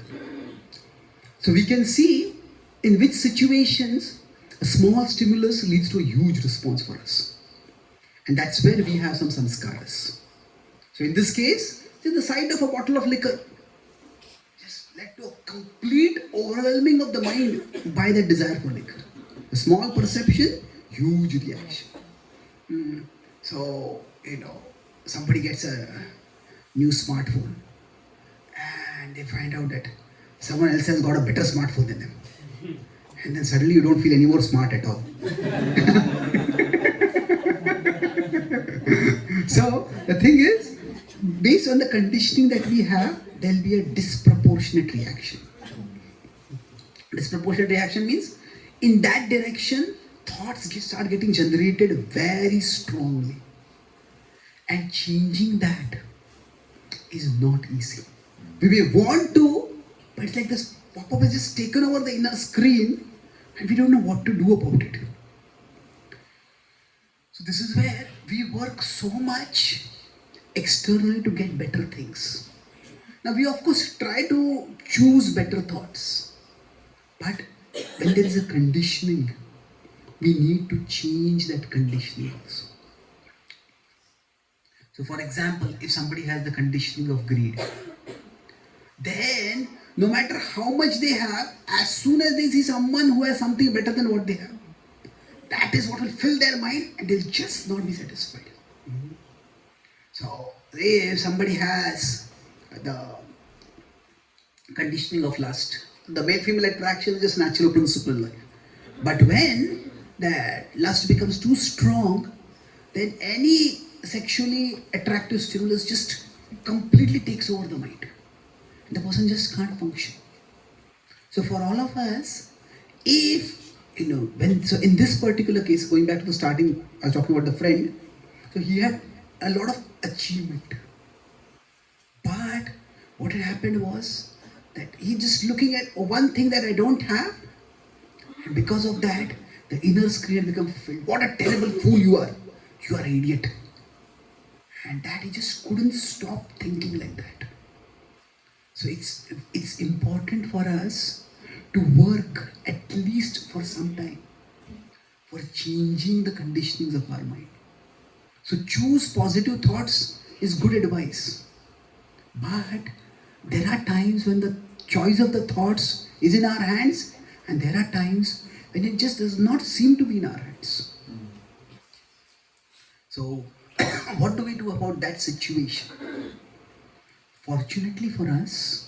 So we can see in which situations a small stimulus leads to a huge response for us. And that's where we have some samskaras. So in this case, it's the sight of a bottle of liquor just led to a complete overwhelming of the mind by the desire for liquor. A small perception, huge reaction. So, somebody gets a new smartphone and they find out that someone else has got a better smartphone than them. And then suddenly you don't feel any more smart at all. So the thing is, based on the conditioning that we have, there will be a disproportionate reaction. Disproportionate reaction means in that direction, thoughts start getting generated very strongly. And changing that is not easy. We may want to, but it's like this pop-up has just taken over the inner screen and we don't know what to do about it. So this is where we work so much externally to get better things. Now we of course try to choose better thoughts, but when there is a conditioning, we need to change that conditioning also. So for example, if somebody has the conditioning of greed, then no matter how much they have, as soon as they see someone who has something better than what they have, that is what will fill their mind and they'll just not be satisfied. So if somebody has the conditioning of lust, the male-female attraction is just natural principle in life. But when that lust becomes too strong, then any sexually attractive stimulus just completely takes over the mind. The person just can't function. So for all of us, if so in this particular case, going back to the starting, I was talking about the friend. So he had a lot of achievement, but what had happened was that he just looking at one thing that I don't have, and because of that, the inner screen had become filled. What a terrible fool you are! You are an idiot, and that he just couldn't stop thinking like that. So it's important for us to work at least for some time for changing the conditionings of our mind. So choose positive thoughts is good advice. But there are times when the choice of the thoughts is in our hands And there are times when it just does not seem to be in our hands. So, what do we do about that situation? Fortunately for us,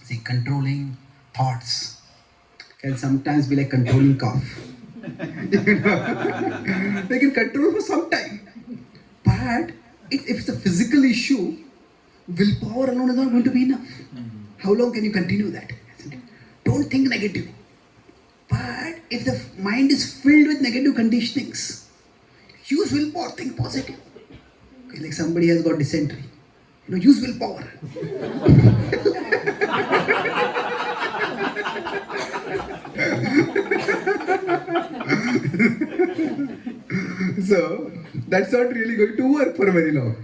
see, controlling thoughts can sometimes be like controlling cough. They can control for some time. But if it's a physical issue, willpower alone is not going to be enough. How long can you continue that? Don't think negative. But if the mind is filled with negative conditionings, use willpower, think positive. Okay, like somebody has got dysentery. Use willpower. So, that's not really going to work for very long.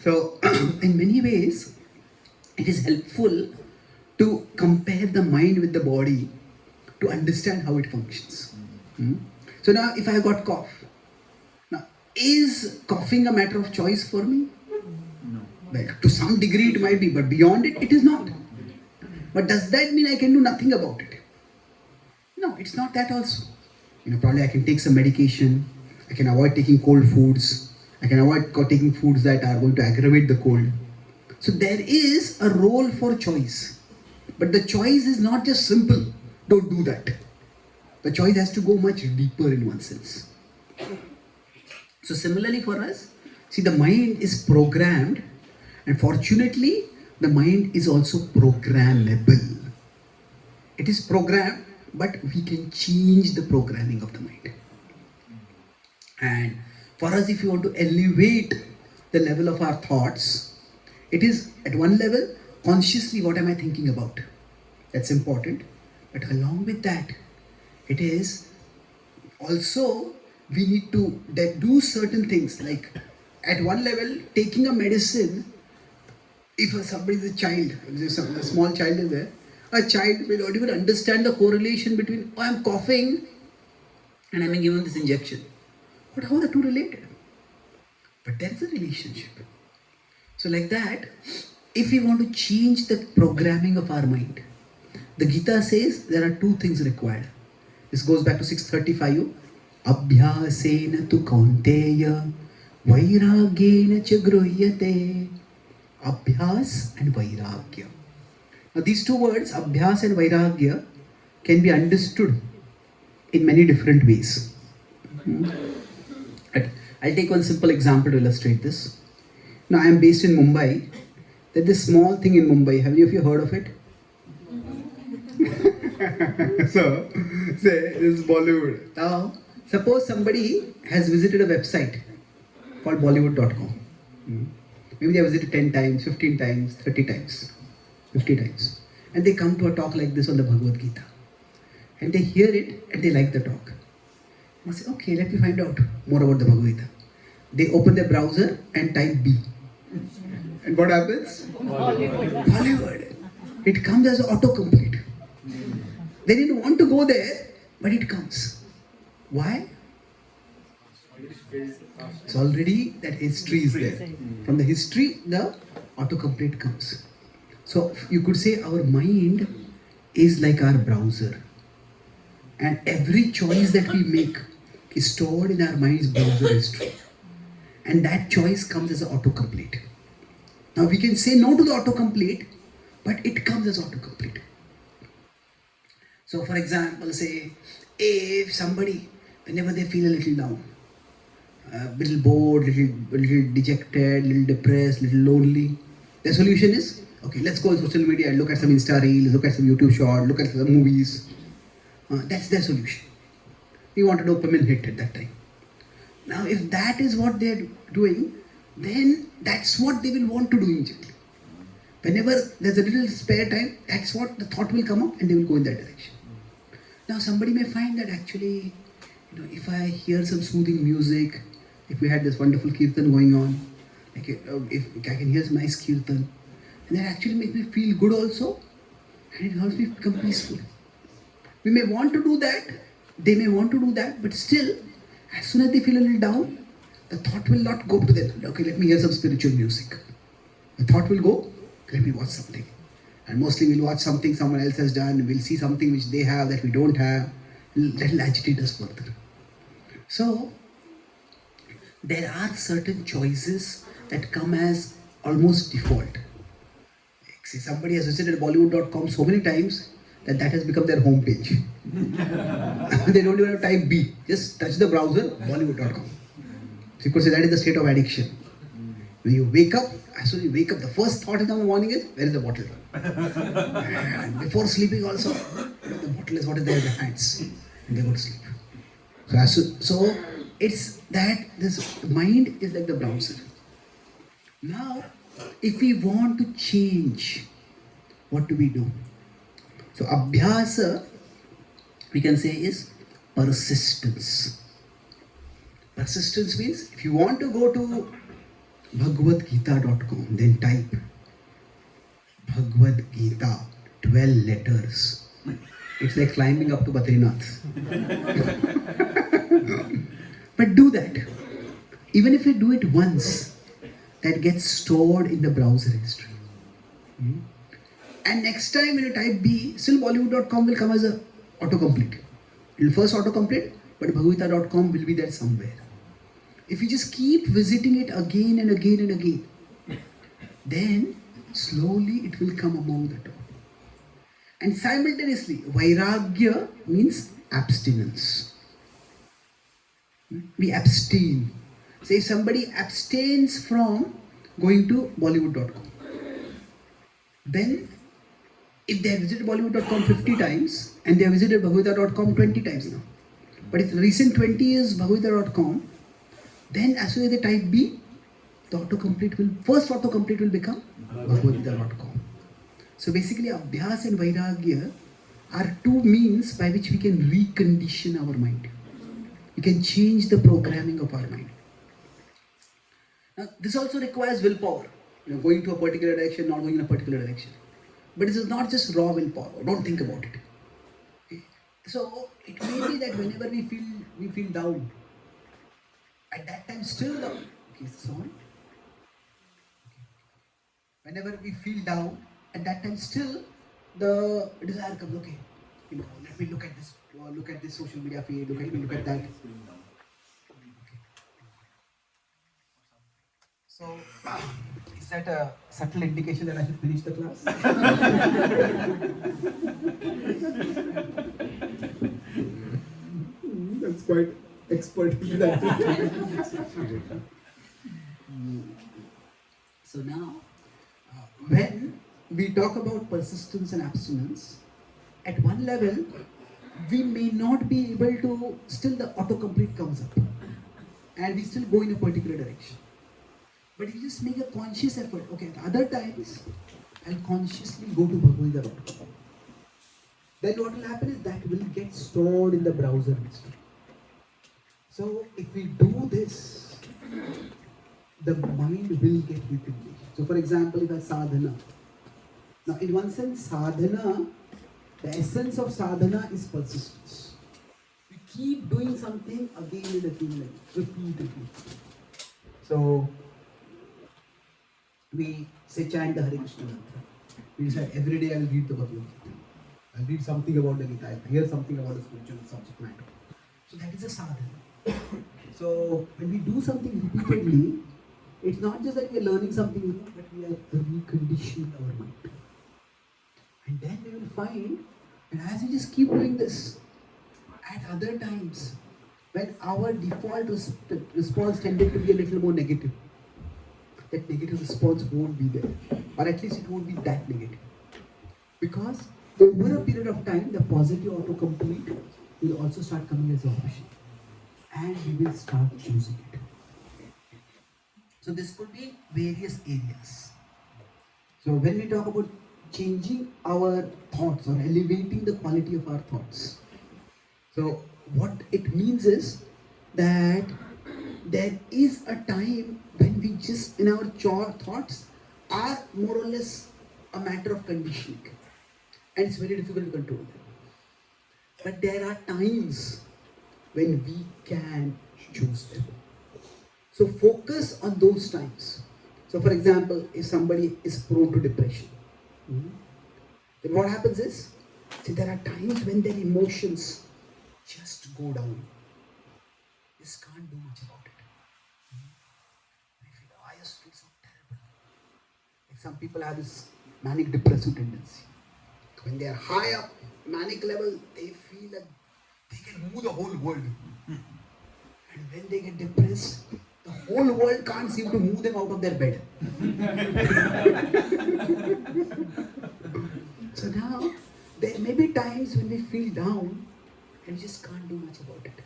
So, in many ways, it is helpful to compare the mind with the body to understand how it functions. So now, if I have got cough, now, is coughing a matter of choice for me? No. Well, to some degree it might be, but beyond it, it is not. But does that mean I can do nothing about it? No, it's not that also. Probably I can take some medication, I can avoid taking cold foods, I can avoid taking foods that are going to aggravate the cold. So there is a role for choice. But the choice is not just simple, don't do that. The choice has to go much deeper in one sense. So similarly for us, see, the mind is programmed, and fortunately, the mind is also programmable. It is programmed, but we can change the programming of the mind. And for us, if you want to elevate the level of our thoughts, it is at one level, consciously what am I thinking about? That's important. But along with that, it is also we need to do certain things, like at one level, taking a medicine. If somebody is a child, a small child is there, a child will not even understand the correlation between, oh, I'm coughing and I'm being given this injection. But how are the two related? But there is a relationship. So like that, if we want to change the programming of our mind, the Gita says there are two things required. This goes back to 635. Abhyasena tu kaunteya vairagyena cha gruhyate. Abhyas and vairagya. Now these two words, abhyas and vairagya, can be understood in many different ways. Right. I'll take one simple example to illustrate this. Now I am based in Mumbai. There's this small thing in Mumbai. Have any of you heard of it? So, say this is Bollywood. Now, suppose somebody has visited a website called Bollywood.com. Maybe they have visited 10 times, 15 times, 30 times, 50 times. And they come to a talk like this on the Bhagavad Gita. And they hear it and they like the talk. And they say, okay, let me find out more about the Bhagavad Gita. They open their browser and type B. And what happens? Bollywood. It comes as autocomplete. They didn't want to go there, but it comes. Why? It's already that history is there. From the history, the autocomplete comes. So you could say our mind is like our browser. And every choice that we make is stored in our mind's browser history. And that choice comes as an autocomplete. Now we can say no to the autocomplete, but it comes as autocomplete. So for example, say, if somebody, whenever they feel a little down, a little bored, little dejected, little depressed, little lonely, the solution is, okay, let's go on social media and look at some Insta reels, look at some YouTube short, look at some movies. That's their solution. We want a dopamine hit at that time. Now if that is what they're doing, then that's what they will want to do immediately. Whenever there's a little spare time, that's what the thought will come up and they will go in that direction. Now somebody may find that actually, if I hear some soothing music, if we had this wonderful kirtan going on, like if I can hear some nice kirtan, and that actually makes me feel good also, and it helps me become peaceful. We may want to do that, They may want to do that, but still, as soon as they feel a little down, the thought will not go to them. Okay, let me hear some spiritual music. The thought will go, let me watch something. And mostly we'll watch something someone else has done, we'll see something which they have that we don't have. That will agitate us further. So, there are certain choices that come as almost default. See, somebody has visited Bollywood.com so many times that has become their homepage. They don't even have type B. Just touch the browser, Bollywood.com. So you could say that is the state of addiction. When you wake up, as soon as you wake up, the first thought in the morning is, where is the bottle? And before sleeping also, the bottle is what is there in their hands. And they go to sleep. So it's that this mind is like the browser. Now, if we want to change, what do we do? So abhyasa, we can say, is persistence. Persistence means, if you want to go to bhagavadgita.com, then type Bhagavad Gita, 12 letters. It's like climbing up to Badrinath. But do that. Even if you do it once, that gets stored in the browser history. And next time when you type B, still Bollywood.com will come as a autocomplete. It will first autocomplete, but Bhagavadgita.com will be there somewhere. If you just keep visiting it again and again and again, then slowly it will come among the top. And simultaneously, Vairagya means abstinence. We abstain. Say if somebody abstains from going to Bollywood.com, then if they have visited Bollywood.com 50 times and they have visited Bhagavadgita.com 20 times now, but if the recent 20 is Bhagavadgita.com, then as soon as they type B, the first autocomplete will become Bhagavadgita.com. So basically, Abhyas and Vairagya are two means by which we can recondition our mind. We can change the programming of our mind. Now, this also requires willpower. Going to a particular direction, not going in a particular direction. But this is not just raw willpower. Don't think about it. Okay? So it may be that whenever we feel down, at that time still the whenever we feel down, at that time still the desire comes. Okay, let me look at this social media feed. Look at that. So, is that a subtle indication that I should finish the class? That's quite expert in that. So now, when we talk about persistence and abstinence, at one level, we may not be able to, still the autocomplete comes up. And we still go in a particular direction. But if you just make a conscious effort, okay, at other times, I'll consciously go to Bhagavadgita.com. Then what will happen is that will get stored in the browser history. So if we do this, the mind will get reconditioned. So for example, if I sadhana. Now in one sense, sadhana, the essence of sadhana is persistence. We keep doing something again and again, repeatedly. So we say chant the Hare Krishna mantra. We decide every day I will read the Bhagavad Gita. I will read something about the Nitai. I hear something about the spiritual subject matter. So that is a sadhana. So when we do something repeatedly, it's not just that we are learning something new, but we are reconditioning our mind. And then we will find, and as we just keep doing this, at other times, when our default response tended to be a little more negative, that negative response won't be there. Or at least it won't be that negative. Because over a period of time, the positive autocomplete will also start coming as an option. And we will start choosing it. So this could be various areas. So when we talk about changing our thoughts or elevating the quality of our thoughts, so what it means is that there is a time when we just, in our thoughts are more or less a matter of conditioning. And it's very difficult to control them. But there are times when we can choose them. So focus on those times. So for example, if somebody is prone to depression, then what happens is, see, there are times when their emotions just go down. Just can't do much about it. They feel, I just feel so terrible. Like some people have this manic depressive tendency. When they are high up, manic level, they feel that they can move the whole world. And when they get depressed, the whole world can't seem to move them out of their bed. So now, there may be times when we feel down and we just can't do much about it.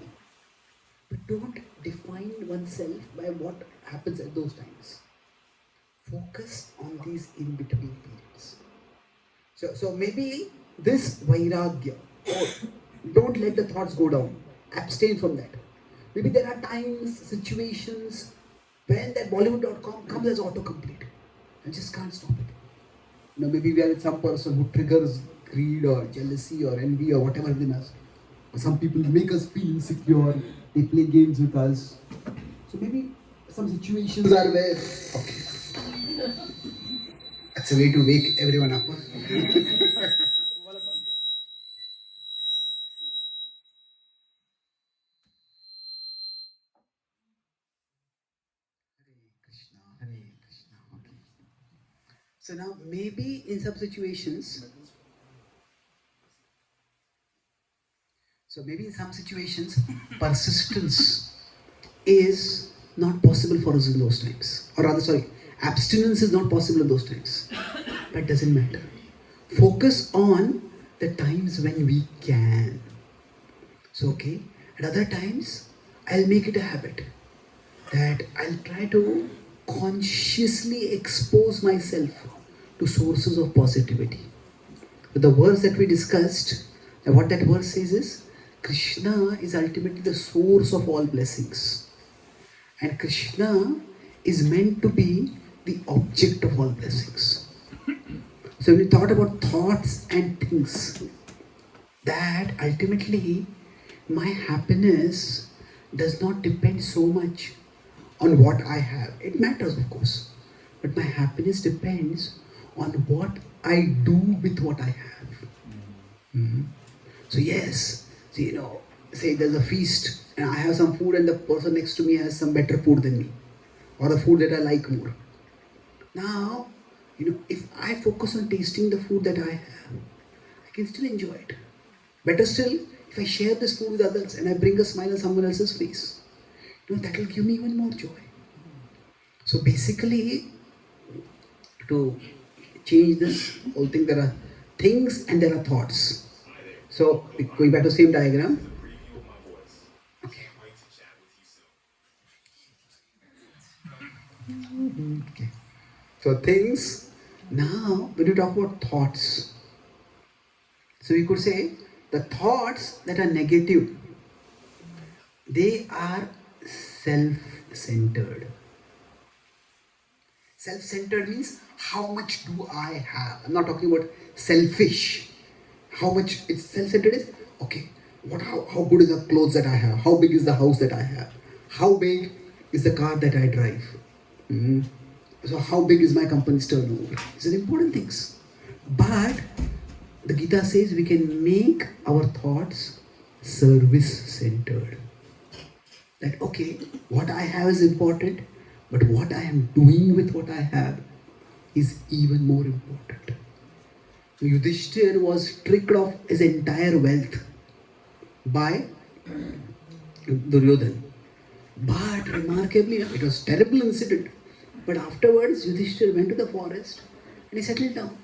But don't define oneself by what happens at those times. Focus on these in-between periods. So maybe this vairagya, or don't let the thoughts go down. Abstain from that. Maybe there are times, situations when that Bollywood.com comes as autocomplete and just can't stop it. Maybe we are with some person who triggers greed or jealousy or envy or whatever in us. Or some people make us feel insecure. They play games with us. So maybe some situations are where, okay, that's a way to wake everyone up. Hare Krishna. Okay. So now maybe in some situations, persistence is not possible for us in those times. Or rather, sorry, abstinence is not possible in those times. But doesn't matter. Focus on the times when we can. So, okay, at other times, I'll make it a habit that I'll try to consciously expose myself to sources of positivity. But the verse that we discussed, and what that verse says is, Krishna is ultimately the source of all blessings. And Krishna is meant to be the object of all blessings. So when we thought about thoughts and things, that ultimately my happiness does not depend so much on what I have. It matters, of course. But my happiness depends on what I do with what I have. Mm-hmm. So yes, so, say there's a feast and I have some food and the person next to me has some better food than me. Or the food that I like more. Now, if I focus on tasting the food that I have, I can still enjoy it. Better still, if I share this food with others and I bring a smile on someone else's face, that will give me even more joy. So basically, to change this whole thing, there are things and there are thoughts. So going back to the same diagram. Okay. So things, now when you talk about thoughts, so you could say the thoughts that are negative, they are self-centered. Self-centered means how much do I have? I'm not talking about selfish. How much it's self-centered is, okay, how good is the clothes that I have? How big is the house that I have? How big is the car that I drive? Mm-hmm. So how big is my company's turnover? These are important things. But the Gita says we can make our thoughts service-centered. That, okay, what I have is important, but what I am doing with what I have is even more important. Yudhishthir was tricked of his entire wealth by Duryodhana. But remarkably, it was a terrible incident. But afterwards, Yudhishthir went to the forest and he settled down.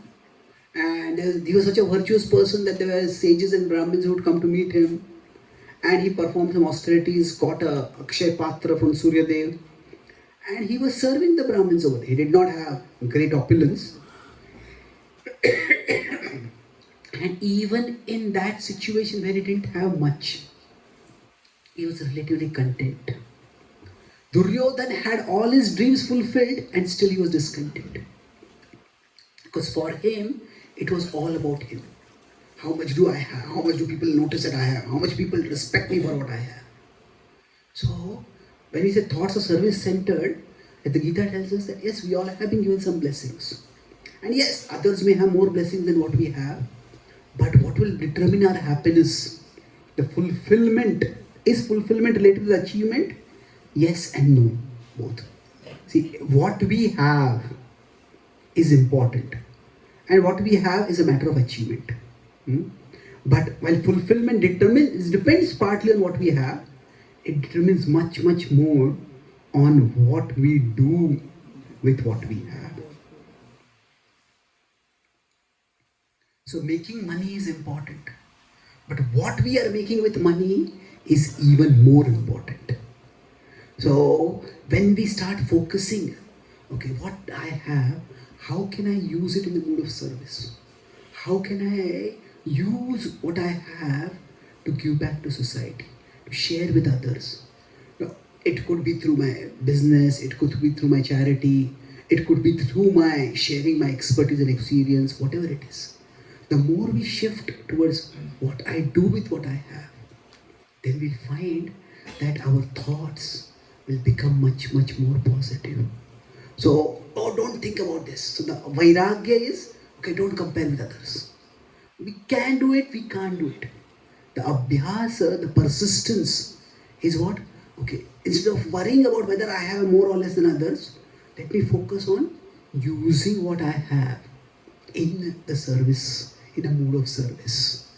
And he was such a virtuous person that there were sages and Brahmins who would come to meet him. And he performed some austerities, got a Akshay Patra from Surya Dev. And he was serving the Brahmins over there. He did not have great opulence. And even in that situation where he didn't have much, he was relatively content. Duryodhana had all his dreams fulfilled and still he was discontent. Because for him, it was all about him. How much do I have? How much do people notice that I have? How much people respect me for what I have? So, when we say thoughts are service centered, the Gita tells us that yes, we all have been given some blessings. And yes, others may have more blessings than what we have. But what will determine our happiness? The fulfillment. Is fulfillment related to the achievement? Yes and no, both. See, what we have is important. And what we have is a matter of achievement. But while fulfillment depends partly on what we have, it determines much, much more on what we do with what we have. So making money is important. But what we are making with money is even more important. So when we start focusing, okay, what I have, how can I use it in the mood of service? How can I use what I have to give back to society, to share with others? It could be through my business, it could be through my charity, it could be through my sharing my expertise and experience, whatever it is. The more we shift towards what I do with what I have, then we'll find that our thoughts will become much, much more positive. So, don't think about this. So the vairagya is, okay, don't compare with others. We can do it, we can't do it. The abhyasa, the persistence is what? Okay, instead of worrying about whether I have more or less than others, let me focus on using what I have in the service, in a mood of service.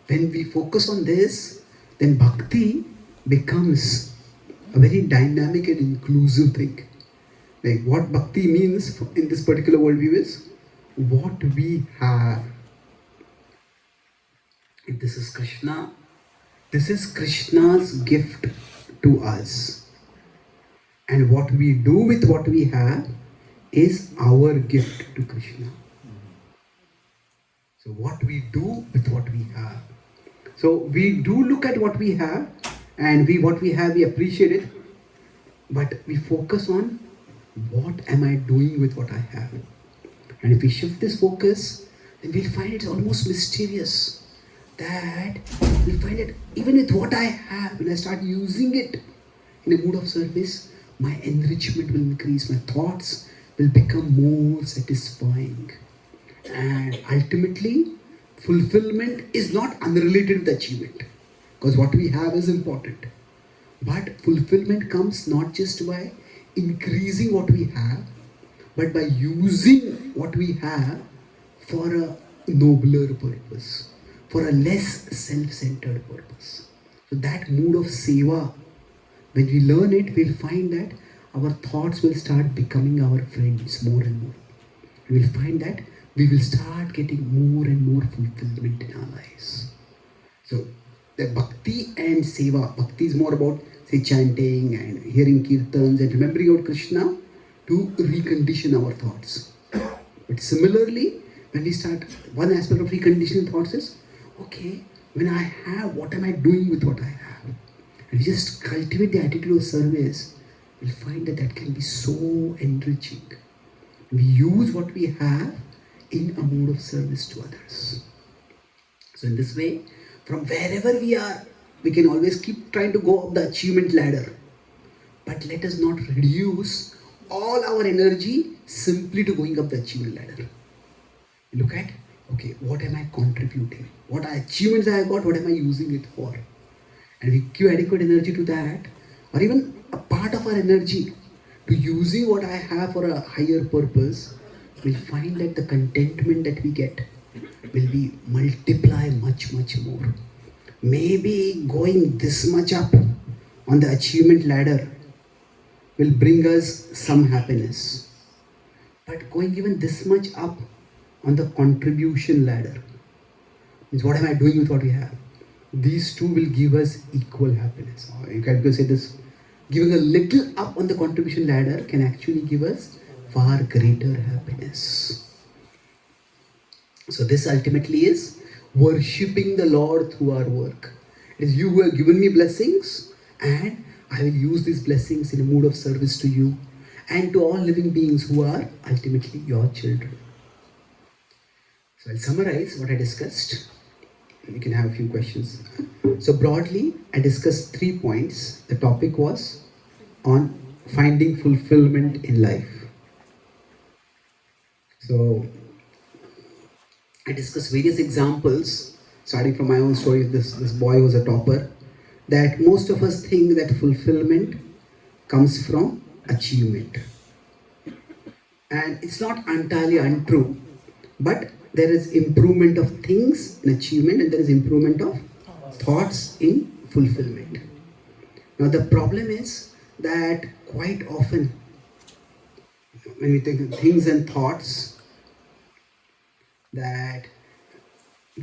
When we focus on this, then bhakti becomes a very dynamic and inclusive thing. Like what bhakti means in this particular worldview is what we have. If this is Krishna, this is Krishna's gift to us. And what we do with what we have is our gift to Krishna. So what we do with what we have. So we do look at what we have, and what we have, we appreciate it, but we focus on what am I doing with what I have. And if we shift this focus, then we'll find it's almost mysterious that we'll find that even with what I have, when I start using it in a mood of service, my enrichment will increase, my thoughts will become more satisfying. And ultimately, fulfillment is not unrelated with achievement, because what we have is important. But fulfillment comes not just by increasing what we have, but by using what we have for a nobler purpose, for a less self-centered purpose. So that mood of seva, when we learn it, we'll find that our thoughts will start becoming our friends more and more. We'll find that we will start getting more and more fulfillment in our lives. So the bhakti and seva, bhakti is more about say chanting and hearing kirtans and remembering about Krishna to recondition our thoughts. But similarly, when we start, one aspect of reconditioning thoughts is, okay, when I have, what am I doing with what I have? And we just cultivate the attitude of service, we'll find that that can be so enriching. We use what we have in a mood of service to others. So in this way, from wherever we are, we can always keep trying to go up the achievement ladder. But let us not reduce all our energy simply to going up the achievement ladder. Look at, okay, what am I contributing? What achievements I have got, what am I using it for? And we give adequate energy to that, or even a part of our energy to using what I have for a higher purpose, we'll find that the contentment that we get will be multiply much, much more. Maybe going this much up on the achievement ladder will bring us some happiness. But going even this much up on the contribution ladder means what am I doing with what we have? These two will give us equal happiness. Or you can say this, giving a little up on the contribution ladder can actually give us far greater happiness. So this ultimately is worshipping the Lord through our work. It is you who have given me blessings, and I will use these blessings in a mood of service to you and to all living beings who are ultimately your children. So I'll summarize what I discussed. we can have a few questions. So broadly, I discussed 3 points. The topic was on finding fulfillment in life. So I discussed various examples, starting from my own story. This boy was a topper. That most of us think that fulfillment comes from achievement, and it's not entirely untrue. But there is improvement of things in achievement, and there is improvement of thoughts in fulfillment. Now the problem is that quite often when we think of things and thoughts, that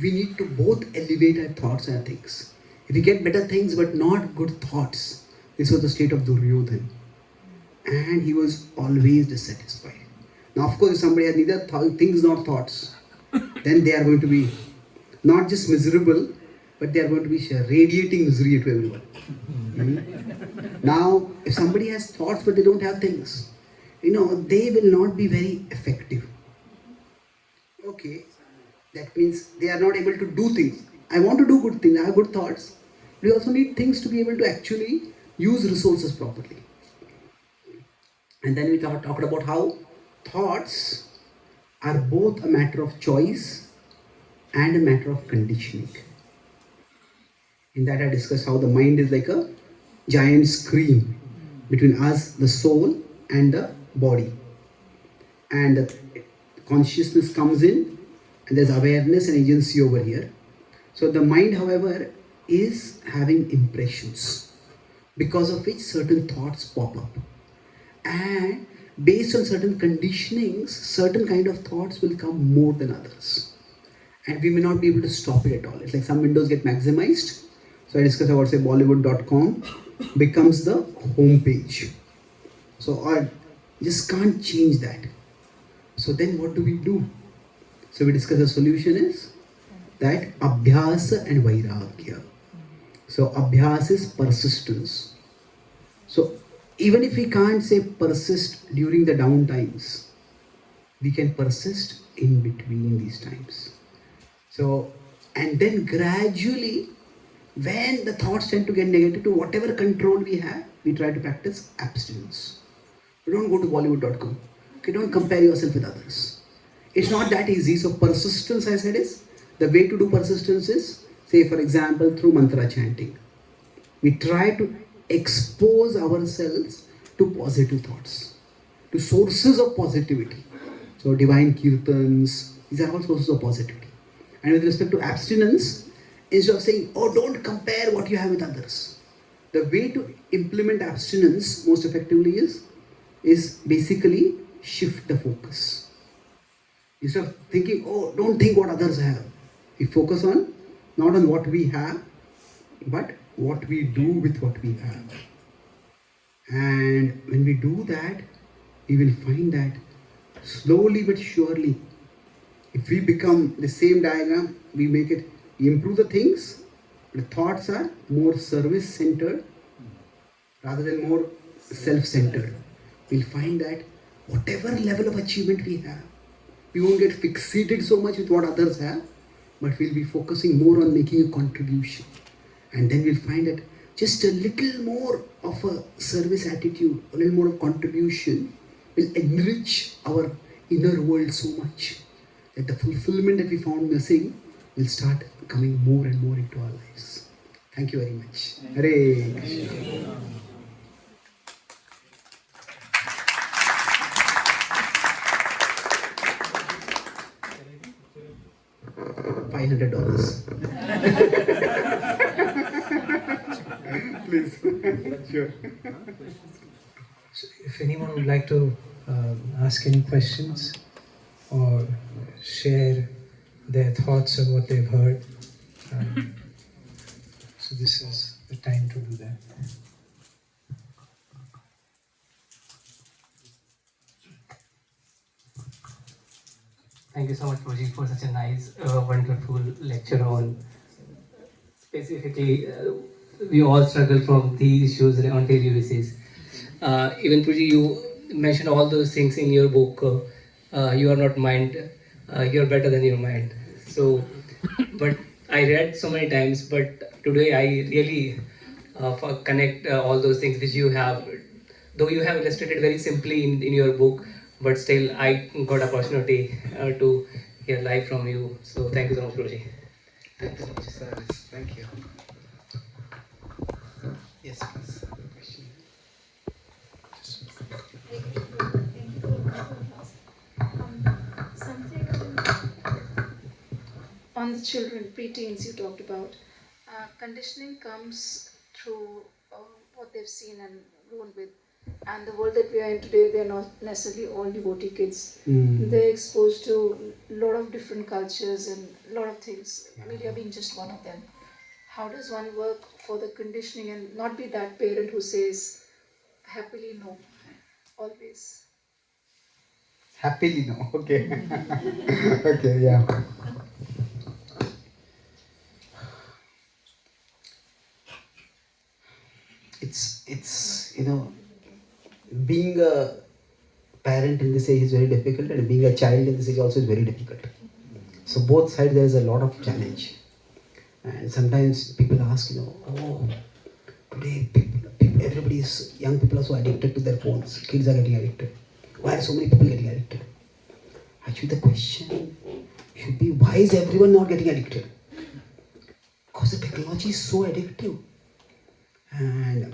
we need to both elevate our thoughts and things. If we get better things but not good thoughts, this was the state of Duryodhan, and he was always dissatisfied. Now, of course, if somebody has neither things nor thoughts, then they are going to be not just miserable, but they are going to be radiating misery to everyone. Now, if somebody has thoughts but they don't have things, they will not be very effective. Okay, that means they are not able to do things. I want to do good things, I have good thoughts. We also need things to be able to actually use resources properly. And then we talked about how thoughts are both a matter of choice and a matter of conditioning. In that I discussed how the mind is like a giant screen between us, the soul, and the body. And the consciousness comes in, and there's awareness and agency over here. So the mind, however, is having impressions, because of which certain thoughts pop up. And based on certain conditionings, certain kind of thoughts will come more than others. And we may not be able to stop it at all. It's like some windows get maximized. So I discussed about, say, Bollywood.com becomes the home page. So I just can't change that. So then what do we do? So we discuss the solution is that abhyasa and vairagya. So abhyas is persistence. So even if we can't say persist during the down times, we can persist in between these times. So, and then gradually, when the thoughts tend to get negative, to whatever control we have, we try to practice abstinence. You don't go to Bollywood.com. Okay, don't compare yourself with others. It's not that easy. So persistence, I said, is the way to do persistence is, say for example, through mantra chanting. We try to expose ourselves to positive thoughts, to sources of positivity. So divine kirtans, these are all sources of positivity. And with respect to abstinence, instead of saying, oh, don't compare what you have with others, the way to implement abstinence most effectively is basically shift the focus. Instead of thinking, oh, don't think what others have. We focus on, not on what we have, but what we do with what we have. And when we do that, we will find that slowly but surely, if we become the same diagram, we make it, we improve the things, the thoughts are more service-centered rather than more self-centered. We'll find that whatever level of achievement we have, we won't get fixated so much with what others have, but we'll be focusing more on making a contribution. And then we'll find that just a little more of a service attitude, a little more of contribution will enrich our inner world so much that the fulfillment that we found missing will start coming more and more into our lives. Thank you very much. Hare Krishna. $500. Please. Sure. So if anyone would like to ask any questions or share their thoughts on what they've heard, so this is the time to do that. Thank you so much, Prabhu, for such a nice, wonderful lecture on specifically. We all struggle from these issues on daily basis. Even Prabhu, you mentioned all those things in your book. You are not mind. You are better than your mind. So, but I read so many times, but today I really connect all those things which you have. Though you have illustrated very simply in your book, but still I got opportunity to hear live from you. So thank you so much, Prabhuji. Thank you so much, sir. Thank you. Yes, please. Question. Something on the children, preteens you talked about. Conditioning comes through what they've seen and grown with. And the world that we are in today, they're not necessarily all devotee kids. They're exposed to a lot of different cultures and a lot of things, media being just one of them. How does one work for the conditioning and not be that parent who says, happily no, always? Happily, no. Okay. Okay, yeah. It's being a parent in this age is very difficult, and being a child in this age also is very difficult. So both sides there is a lot of challenge, and sometimes people ask, oh, today young people are so addicted to their phones. Kids are getting addicted. Why are so many people getting addicted? Actually, the question should be, why is everyone not getting addicted? Because the technology is so addictive, and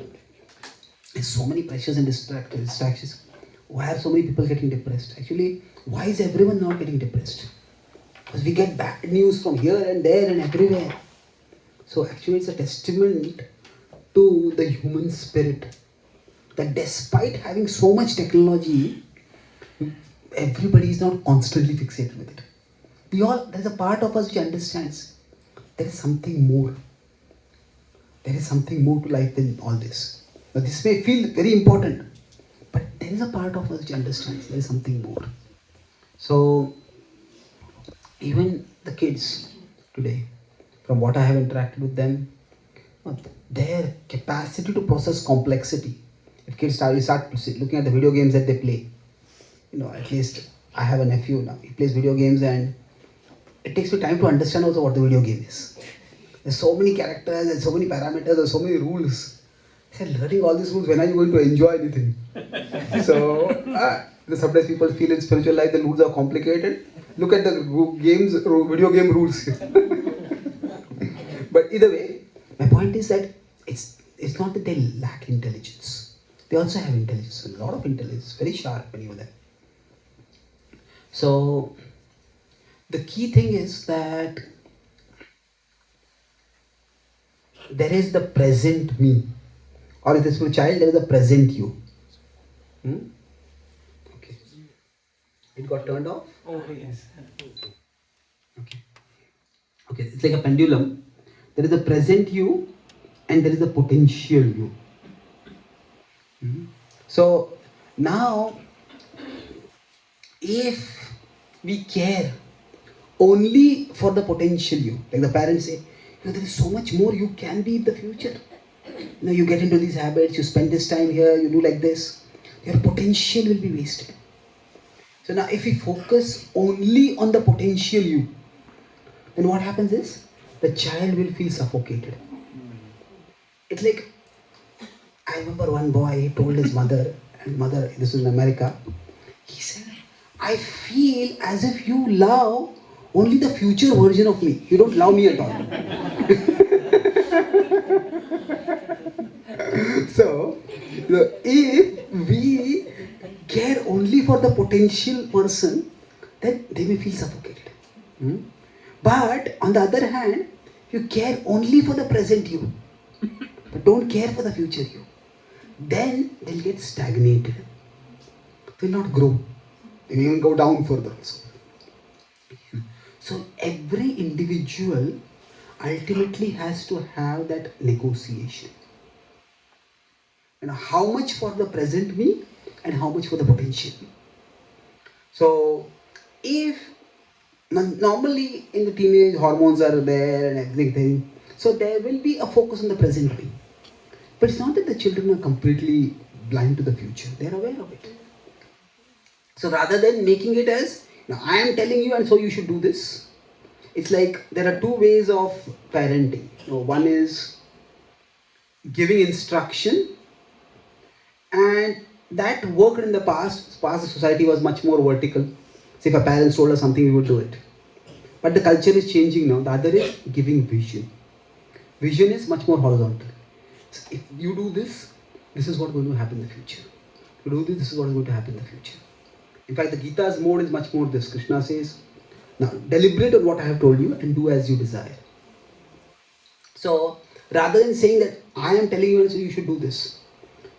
there's so many pressures and distractions. Why are so many people getting depressed? Actually, why is everyone not getting depressed? Because we get bad news from here and there and everywhere. So actually, it's a testament to the human spirit that despite having so much technology, everybody is not constantly fixated with it. There's a part of us which understands there is something more. There is something more to life than all this. Now, this may feel very important, but there is a part of us which understands there is something more. So, even the kids today, from what I have interacted with them, their capacity to process complexity. If kids start looking at the video games that they play, at least I have a nephew now. He plays video games, and it takes me time to understand also what the video game is. There's so many characters and so many parameters and so many rules. I said, learning all these rules, when are you going to enjoy anything? So, sometimes people feel in spiritual life the rules are complicated. Look at the video game rules. But either way, my point is that it's not that they lack intelligence. They also have intelligence, a lot of intelligence, very sharp when you're there. So, the key thing is that there is the present me, or if it's for a child, there is a present you. Okay. It got turned off? Oh, yes. Okay, it's like a pendulum. There is a present you and there is a potential you. So now, if we care only for the potential you, like the parents say, there is so much more you can be in the future. You get into these habits, you spend this time here, you do like this, your potential will be wasted. So now if we focus only on the potential you, then what happens is, the child will feel suffocated. It's like, I remember one boy, he told his mother, this is in America, he said, I feel as if you love only the future version of me. You don't love me at all. So, if we care only for the potential person, then they may feel suffocated. But on the other hand, you care only for the present you, but don't care for the future you, then they'll get stagnated. They'll not grow. They may even go down further also. So every individual ultimately has to have that negotiation. How much for the present me and how much for the potential me. So if normally in the teenage hormones are there and everything, so there will be a focus on the present me. But it's not that the children are completely blind to the future. They are aware of it. So rather than making it as, I am telling you and so you should do this, it's like there are two ways of parenting. One is giving instruction, and that worked in the past. Past society was much more vertical. So if a parents told us something, we would do it. But the culture is changing now. The other is giving vision. Vision is much more horizontal. So if you do this, this is what's going to happen in the future. If you do this, this is what is going to happen in the future. In fact, the Gita's mode is much more this. Krishna says, now deliberate on what I have told you and do as you desire. So rather than saying that I am telling you so you should do this,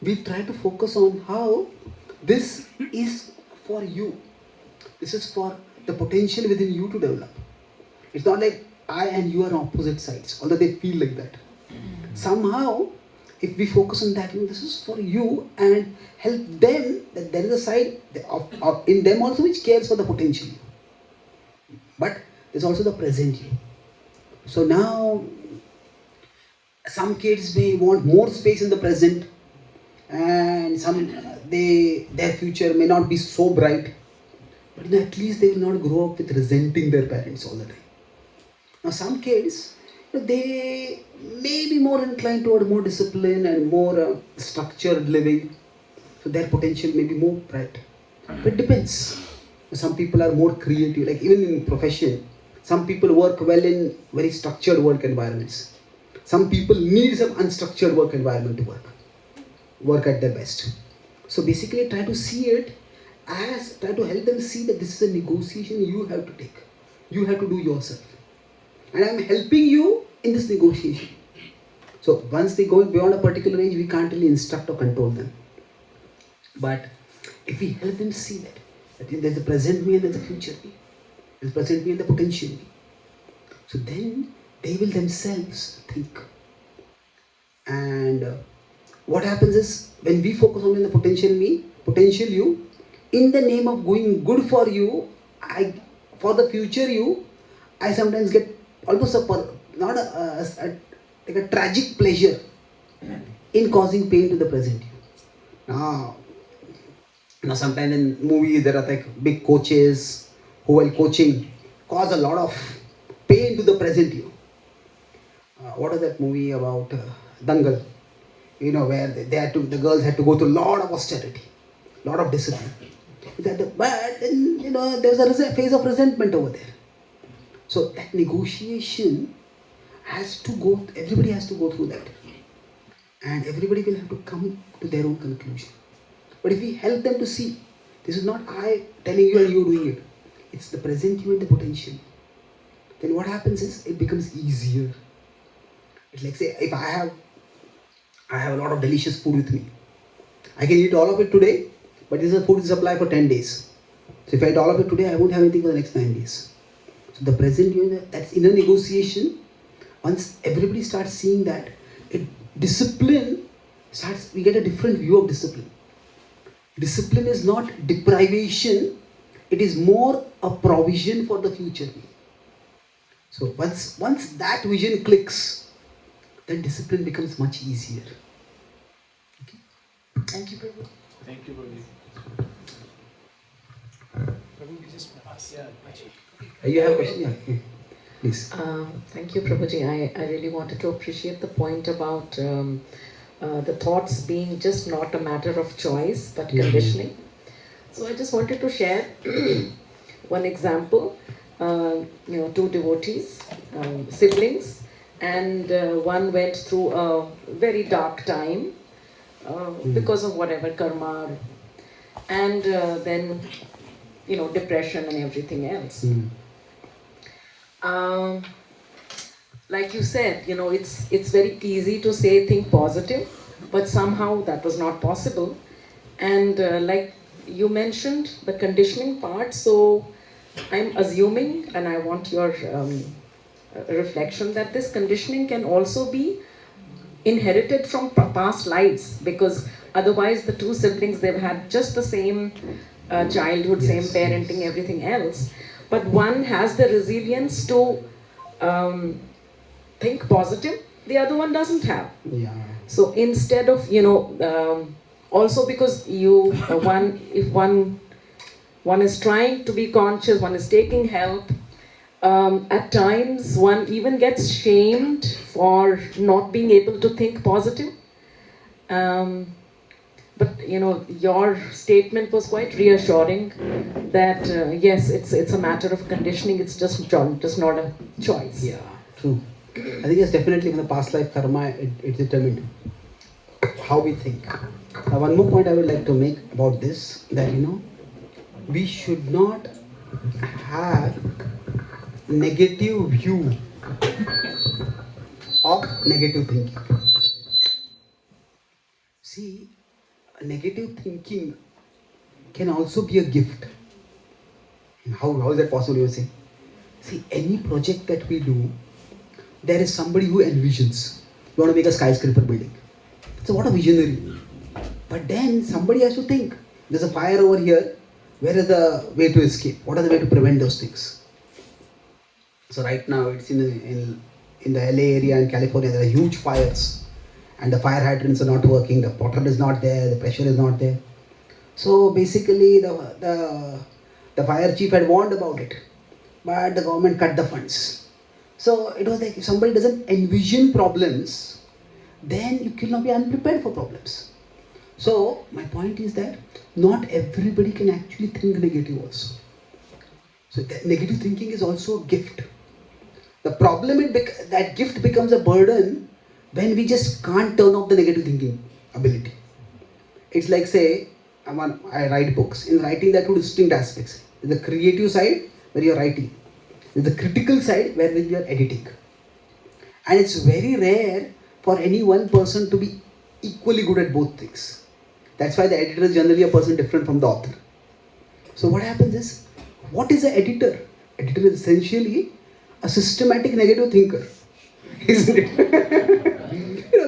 we try to focus on how this is for you. This is for the potential within you to develop. It's not like I and you are on opposite sides, although they feel like that. Somehow, if we focus on that, this is for you, and help them, that there is a side in them also which cares for the potential you. But there's also the present you. So now, some kids may want more space in the present, and their future may not be so bright, but at least they will not grow up with resenting their parents all the time. Now some kids, they may be more inclined toward more discipline and more structured living, so their potential may be more bright. But it depends. Some people are more creative, like even in profession, some people work well in very structured work environments. Some people need some unstructured work environment to work at their best. So basically try to see it as, try to help them see that this is a negotiation you have to take. You have to do yourself. And I am helping you in this negotiation. So once they go beyond a particular age, we can't really instruct or control them. But if we help them see that there's a present me and there's a future me. There's a present me and the potential me. So then they will themselves think. And what happens is, when we focus on the potential me, potential you, in the name of going good for you, for the future you, I sometimes get almost like a tragic pleasure in causing pain to the present you. Now sometimes in movies there are like big coaches who, while coaching, cause a lot of pain to the present you. What is that movie about Dangal? Where the girls had to go through a lot of austerity, a lot of discipline. But then, there's a phase of resentment over there. So that negotiation everybody has to go through that. And everybody will have to come to their own conclusion. But if we help them to see, this is not I telling you and you doing it. It's the present you and the potential. Then what happens is, it becomes easier. It's like, say, if I have a lot of delicious food with me. I can eat all of it today, but this is a food supply for 10 days. So if I eat all of it today, I won't have anything for the next 9 days. So the present you, that's inner negotiation. Once everybody starts seeing that, discipline starts, we get a different view of discipline. Discipline is not deprivation, it is more a provision for the future. So once that vision clicks, then discipline becomes much easier. Okay. Thank you, Prabhu. Thank you, Prabhu. You have a question? Yeah. Please. Thank you, Prabhuji. I really wanted to appreciate the point about the thoughts being just not a matter of choice but conditioning. So I just wanted to share one example. Two devotees, siblings, and one went through a very dark time because of whatever karma, and then depression and everything else. Like you said, it's very easy to say think positive, but somehow that was not possible. And like you mentioned the conditioning part, so I'm assuming, and I want your reflection, that this conditioning can also be inherited from past lives, because otherwise the two siblings, they've had just the same childhood, same parenting, everything else, but one has the resilience to think positive, the other one doesn't have. So instead of also because if one is trying to be conscious, one is taking help, at times one even gets shamed for not being able to think positive. But your statement was quite reassuring that yes, it's a matter of conditioning. It's just not a choice. Yeah, true. I think it's definitely from the past life karma, it's determined how we think. Now, one more point I would like to make about this, that we should not have negative view of negative thinking. See, negative thinking can also be a gift. How is that possible, you say? See, any project that we do, there is somebody who envisions. You want to make a skyscraper building. So what a visionary. But then somebody has to think. There's a fire over here. Where is the way to escape? What are the way to prevent those things? So right now it's in the LA area in California, there are huge fires. And the fire hydrants are not working. The water is not there. The pressure is not there. So basically the fire chief had warned about it. But the government cut the funds. So it was like if somebody doesn't envision problems, then you cannot be unprepared for problems. So my point is that not everybody can actually think negative also. So negative thinking is also a gift. The problem is that gift becomes a burden when we just can't turn off the negative thinking ability. It's like, say, I write books. In writing, there are two distinct aspects. The creative side, where you're writing. The critical side, where you're editing. And it's very rare for any one person to be equally good at both things. That's why the editor is generally a person different from the author. So what happens is, what is an editor? Editor is essentially a systematic negative thinker. Isn't it?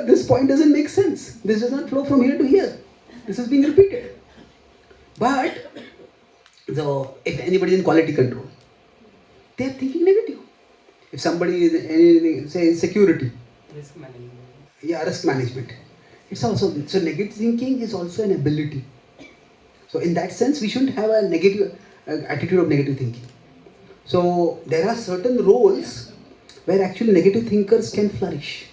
This point doesn't make sense. This does not flow from here to here. This is being repeated. But if anybody is in quality control, they are thinking negative. If somebody is anything, say security, Risk management. yeah, risk management. It's also so negative thinking is also an ability. So in that sense, we shouldn't have a negative attitude of negative thinking. So there are certain roles where actually negative thinkers can flourish.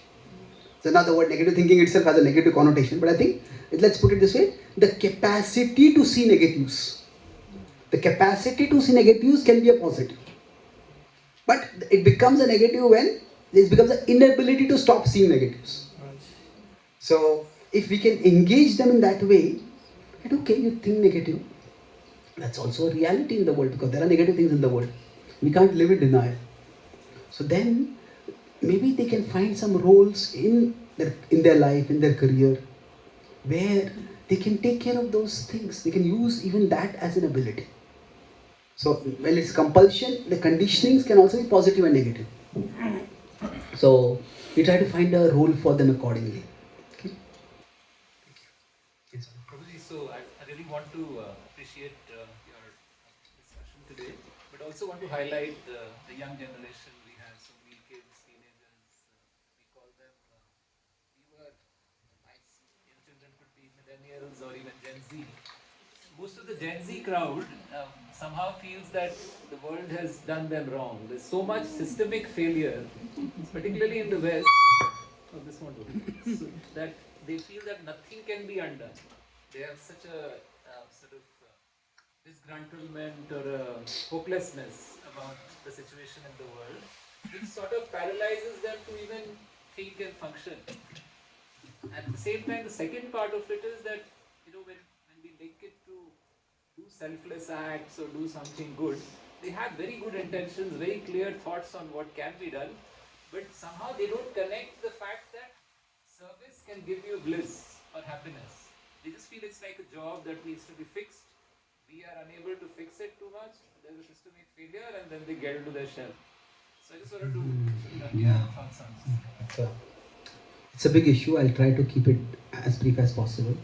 So now the word negative thinking itself has a negative connotation, but I think let's put it this way: the capacity to see negatives. The capacity to see negatives can be a positive. But it becomes a negative when it becomes an inability to stop seeing negatives. So if we can engage them in that way, that okay, you think negative, that's also a reality in the world because there are negative things in the world. We can't live in denial. So then maybe they can find some roles in their life, in their career, where they can take care of those things. They can use even that as an ability. So when it's compulsion, the conditionings can also be positive and negative. So we try to find a role for them accordingly. Okay. Yes, Prabhuji, so I really want to appreciate your discussion today, but also want to highlight the young generation. We have so many kids, teenagers, we call them, my children could be millennials or even Gen Z. Most of the Gen Z crowd somehow feels that the world has done them wrong. There's so much systemic failure, particularly in the West, so that they feel that nothing can be undone. They have such a sort of disgruntlement or a hopelessness about the situation in the world, which sort of paralyzes them to even think and function. At the same time, the second part of it is that when we link it to do selfless acts or do something good, they have very good intentions, very clear thoughts on what can be done, but somehow they don't connect the fact that service can give you bliss or happiness. They just feel it's like a job that needs to be fixed. We are unable to fix it too much. There's a systemic failure, and then they get into their shell. So I just wanted to learn your thoughts on this. It's a big issue. I'll try to keep it as brief as possible.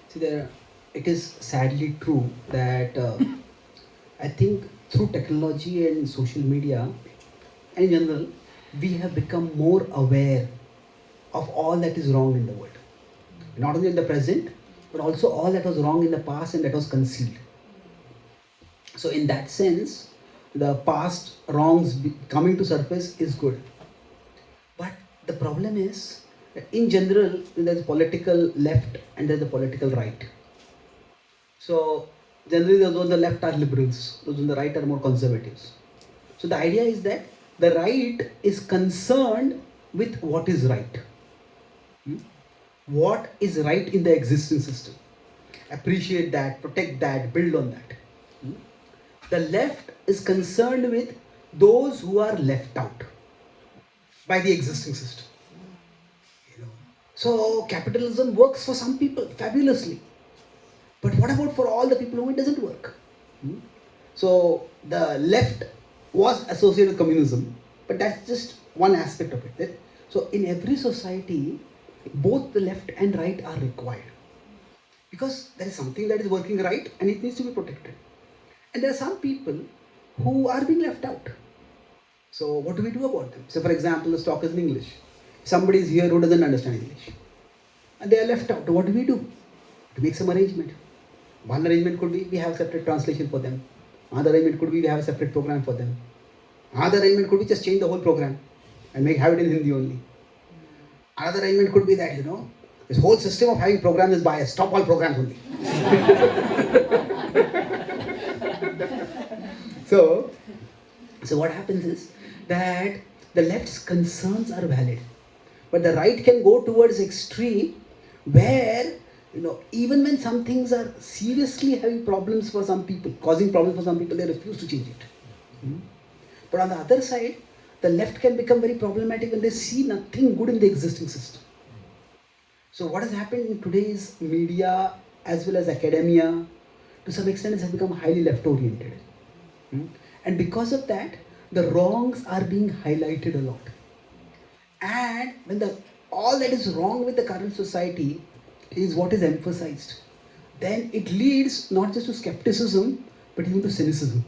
See, it is sadly true that I think through technology and social media, and in general, we have become more aware of all that is wrong in the world. Not only in the present, but also all that was wrong in the past and that was concealed. So in that sense, the past wrongs coming to surface is good. But the problem is, that in general, there's political left and there's the political right. So generally those on the left are liberals, those on the right are more conservatives. So the idea is that the right is concerned with what is right. What is right in the existing system. Appreciate that, protect that, build on that. The left is concerned with those who are left out by the existing system. So capitalism works for some people fabulously. But what about for all the people whom it doesn't work? So the left was associated with communism, but that's just one aspect of it. So in every society, both the left and right are required. Because there is something that is working right and it needs to be protected. And there are some people who are being left out. So what do we do about them? So for example, the talk is in English. Somebody is here who doesn't understand English. And they are left out. What do? To make some arrangement. One arrangement could be we have a separate translation for them. Another arrangement could be we have a separate program for them. Another arrangement could be just change the whole program and have it in Hindi only. Another arrangement could be that, this whole system of having programs is biased. Stop all programs only. So what happens is that the left's concerns are valid, but the right can go towards extreme where, even when some things are seriously having problems for some people, causing problems for some people, they refuse to change it. But on the other side, the left can become very problematic when they see nothing good in the existing system. So what has happened in today's media as well as academia, to some extent, has become highly left-oriented. And because of that, the wrongs are being highlighted a lot. And when all that is wrong with the current society is what is emphasized, then it leads not just to skepticism, but even to cynicism.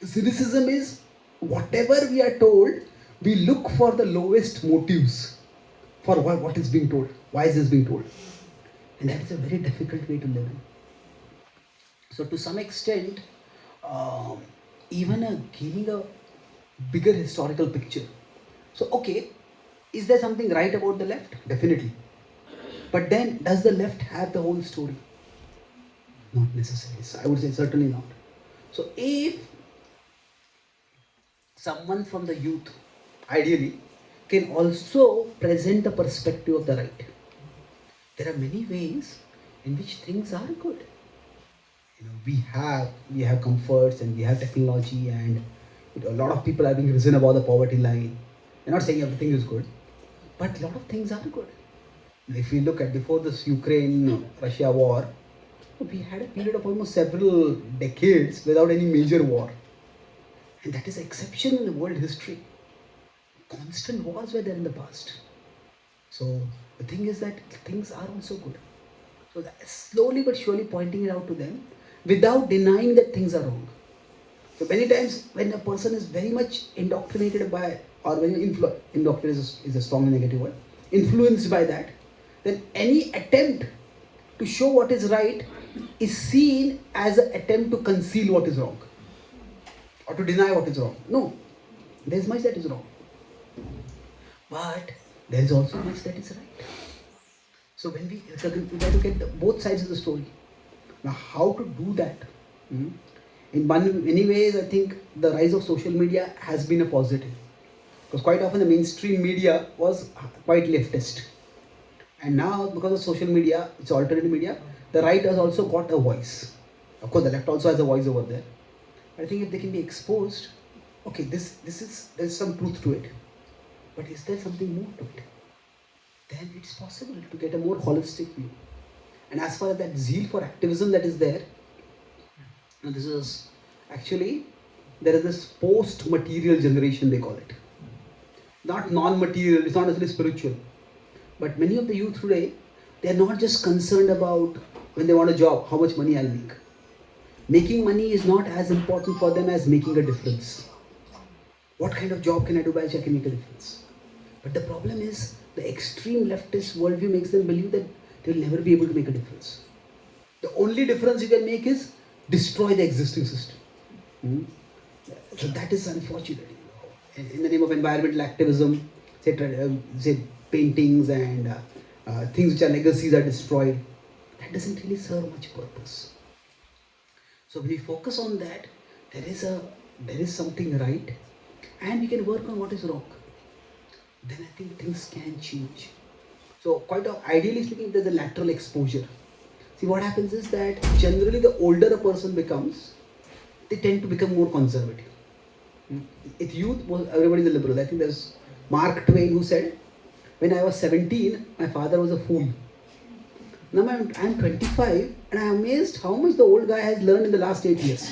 Cynicism is whatever we are told, we look for the lowest motives for what is being told. Why is this being told? And that is a very difficult way to live in. So to some extent, even giving a bigger historical picture. So okay, is there something right about the left? Definitely. But then, does the left have the whole story? Not necessarily. I would say certainly not. So if someone from the youth, ideally, can also present the perspective of the right, there are many ways in which things are good. We have comforts and we have technology, and a lot of people are being risen above the poverty line. I'm not saying everything is good, but a lot of things are good. If we look at before this Ukraine-Russia war, we had a period of almost several decades without any major war. And that is exception in the world history. Constant wars were there in the past. So the thing is that things are also good. So that slowly but surely pointing it out to them without denying that things are wrong. So many times when a person is very much indoctrinated by, or when indoctrinated is a strong negative word, influenced by that, then any attempt to show what is right is seen as an attempt to conceal what is wrong or to deny what is wrong. No, there is much that is wrong, but there is also much that is right. So when we try to get both sides of the story. Now how to do that? In many ways, I think the rise of social media has been a positive, because quite often the mainstream media was quite leftist. And now, because of social media, it's alternative media, the right has also got a voice. Of course, the left also has a voice over there. I think if they can be exposed, okay, there's some truth to it. But is there something more to it? Then it's possible to get a more holistic view. And as far as that zeal for activism that is there, this is actually, there is this post-material generation, they call it. Not non-material, it's not necessarily spiritual. But many of the youth today, they are not just concerned about when they want a job, how much money I'll make. Making money is not as important for them as making a difference. What kind of job can I do by which I can make a difference? But the problem is, the extreme leftist worldview makes them believe that they will never be able to make a difference. The only difference you can make is destroy the existing system. So that is unfortunate. In the name of environmental activism, say paintings and things which are legacies are destroyed. That doesn't really serve much purpose. So when we focus on that, there is something right, and we can work on what is wrong. Then I think things can change. So ideally speaking, there's a lateral exposure. See, what happens is that generally the older a person becomes, they tend to become more conservative. With youth, everybody is a liberal. I think there's Mark Twain who said, when I was 17, my father was a fool. Now I'm 25 and I'm amazed how much the old guy has learned in the last 8 years.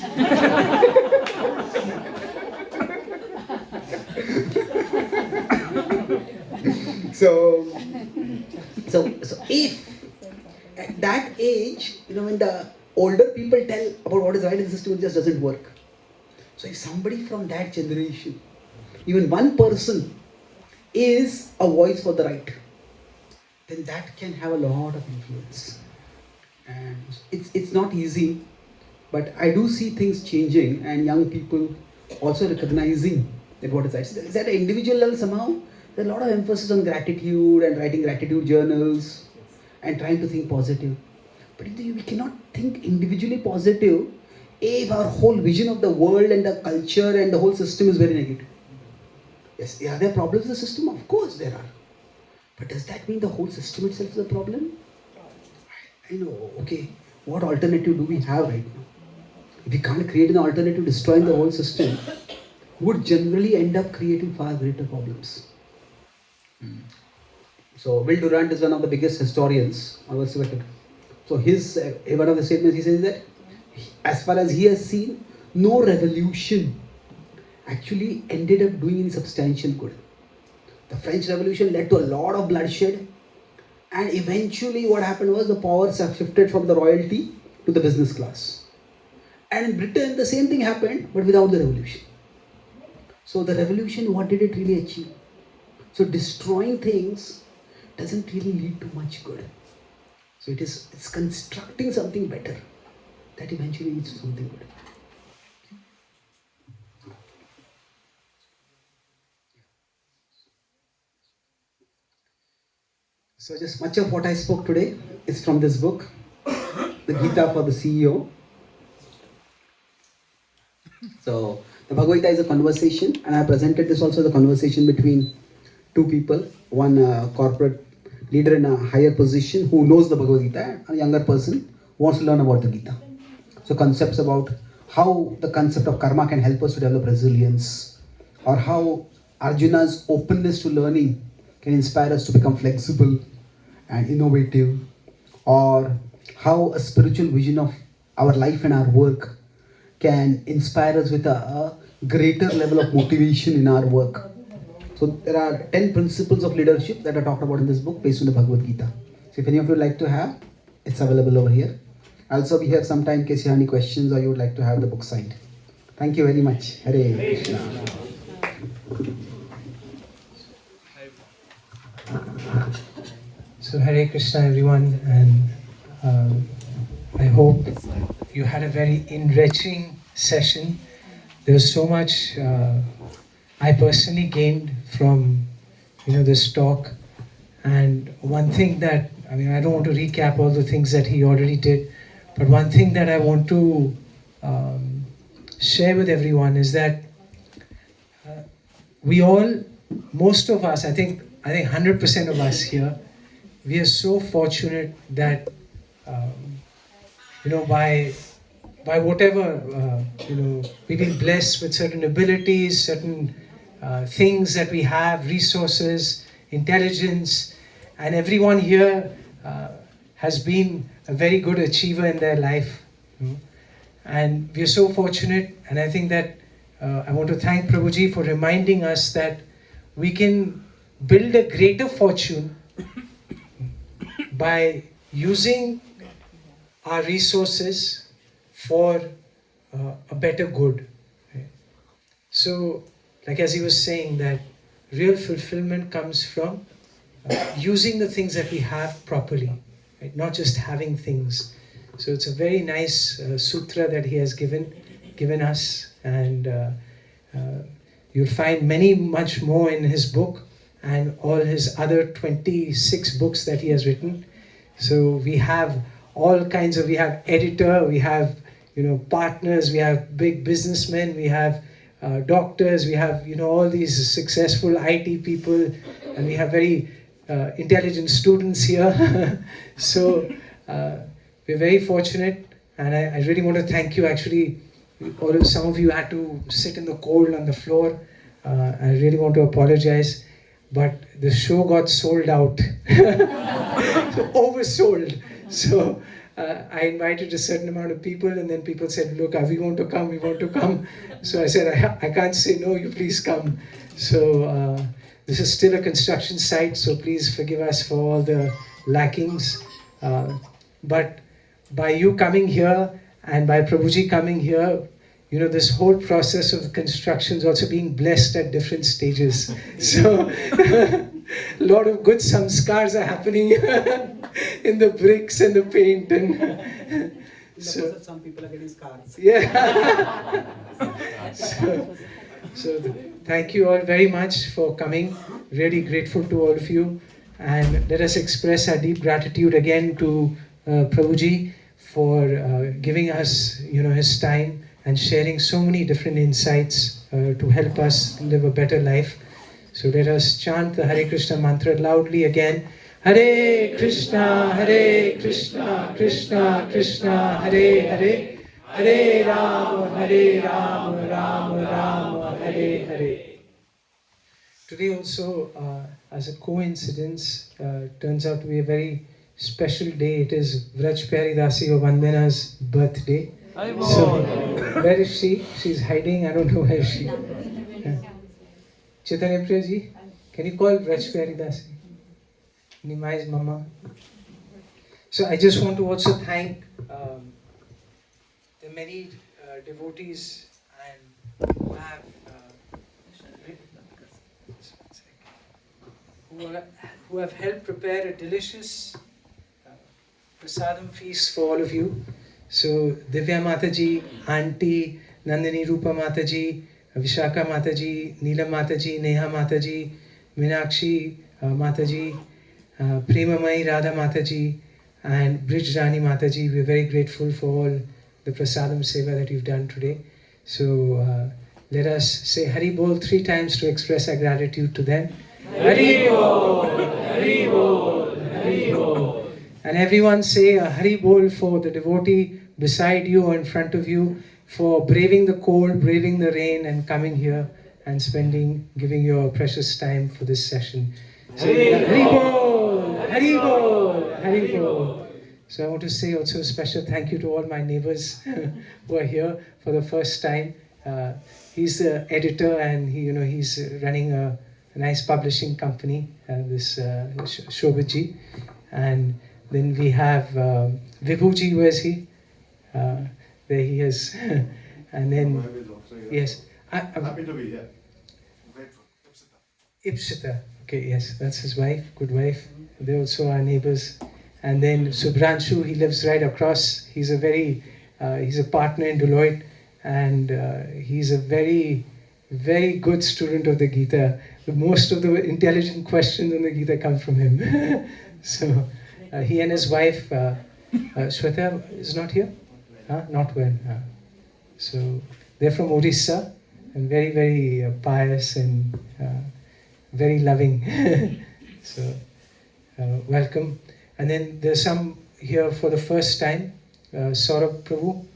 So if at that age, when the older people tell about what is right in the system, it just doesn't work. So if somebody from that generation, even one person, is a voice for the right, then that can have a lot of influence. And it's not easy, but I do see things changing and young people also recognizing that what is right. So at an individual level, somehow there's a lot of emphasis on gratitude and writing gratitude journals and trying to think positive. But we cannot think individually positive if our whole vision of the world and the culture and the whole system is very negative. Yes, are there problems in the system? Of course there are. But does that mean the whole system itself is a problem? I know, okay, what alternative do we have right now? If we can't create an alternative destroying the whole system, would generally end up creating far greater problems. So Will Durant is one of the biggest historians on our civic. So one of the statements he says that as far as he has seen, no revolution actually ended up doing any substantial good. The French Revolution led to a lot of bloodshed, and eventually what happened was the powers have shifted from the royalty to the business class. And in Britain the same thing happened, but without the revolution. So the revolution, what did it really achieve? So destroying things doesn't really lead to much good. So it's constructing something better that eventually leads to something good. So just much of what I spoke today is from this book, The Gita for the CEO. So the Bhagavad Gita is a conversation, and I presented this also as a conversation between two people, one corporate leader in a higher position who knows the Bhagavad Gita, and a younger person who wants to learn about the Gita. So concepts about how the concept of karma can help us to develop resilience, or how Arjuna's openness to learning can inspire us to become flexible and innovative, or how a spiritual vision of our life and our work can inspire us with a greater level of motivation in our work. So there are 10 principles of leadership that are talked about in this book based on the Bhagavad Gita. So if any of you would like to have, it's available over here. Also, we have some time in case you have any questions or you would like to have the book signed. Thank you very much. Hare Krishna. So Hare Krishna everyone, and I hope you had a very enriching session. There was so much I personally gained from this talk, and one thing that I don't want to recap all the things that he already did, but one thing that I want to share with everyone is that we all, most of us, I think 100% of us here, we are so fortunate that by whatever we've been blessed with certain abilities, certain things that we have, resources, intelligence, and everyone here has been a very good achiever in their life. And we are so fortunate, and I think that I want to thank Prabhuji for reminding us that we can build a greater fortune by using our resources for a better good. Right? So, like as he was saying, that real fulfillment comes from using the things that we have properly, right? Not just having things. So it's a very nice sutra that he has given, given us, and you'll find much more in his book and all his other 26 books that he has written. So we have all kinds of, we have editor, we have partners, we have big businessmen, we have doctors, we have all these successful IT people, and we have very intelligent students here. So we're very fortunate, and I really want to thank you. Actually, some of you had to sit in the cold on the floor. I really want to apologize, but the show got sold out, so oversold. So I invited a certain amount of people, and then people said, look, we want to come, we want to come. So I said, I can't say no, you please come. So this is still a construction site, so please forgive us for all the lackings. But by you coming here, and by Prabhuji coming here, this whole process of construction is also being blessed at different stages. So a lot of good samskars are happening in the bricks and the paint. And so some people are getting scars. Yeah. So thank you all very much for coming. Really grateful to all of you. And let us express our deep gratitude again to Prabhuji for giving us his time and sharing so many different insights to help us live a better life. So let us chant the Hare Krishna mantra loudly again. Hare Krishna, Krishna Krishna, Hare Hare, Hare Rama, Rama Rama, Hare Hare. Today also, as a coincidence, turns out to be a very special day. It is Vraj Pyari Dasi or Vandana's birthday. So, where is she? She's hiding. I don't know where she is. Chaitanya Priya ji, can you call Vraj Pyari Dasi? Nimai's mama. So I just want to also thank the many devotees and who have helped prepare a delicious prasadam feast for all of you. So Divya Mataji, Auntie, Nandini Rupa Mataji, Vishaka Mataji, Neela Mataji, Neha Mataji, Meenakshi Mataji, Premamai Radha Mataji, and Brij Rani Mataji. We're very grateful for all the prasadam seva that you've done today. So let us say Hari Bol 3 times to express our gratitude to them. Hari Bol, Hari Bol, Hari Bol. And everyone say a Hari Bol for the devotee beside you or in front of you, for braving the cold, braving the rain, and coming here and giving your precious time for this session. So, Hari Bol, Hari Bol, Hari Bol. So I want to say also a special thank you to all my neighbors who are here for the first time. He's the editor, and he's running a nice publishing company, this Shobhaji. And then we have Vibhuji, where is he? There he is. And then, yes. Happy to be here. Grateful. Ipsita. Okay, yes, that's his wife, good wife. They also are neighbors. And then Subhranshu, he lives right across. He's a partner in Deloitte, and he's a very, very good student of the Gita. Most of the intelligent questions on the Gita come from him. So he and his wife, Shweta is not here? Not well. So they're from Orissa, and very, very pious and very loving. So welcome. And then there's some here for the first time. Saurabh Prabhu,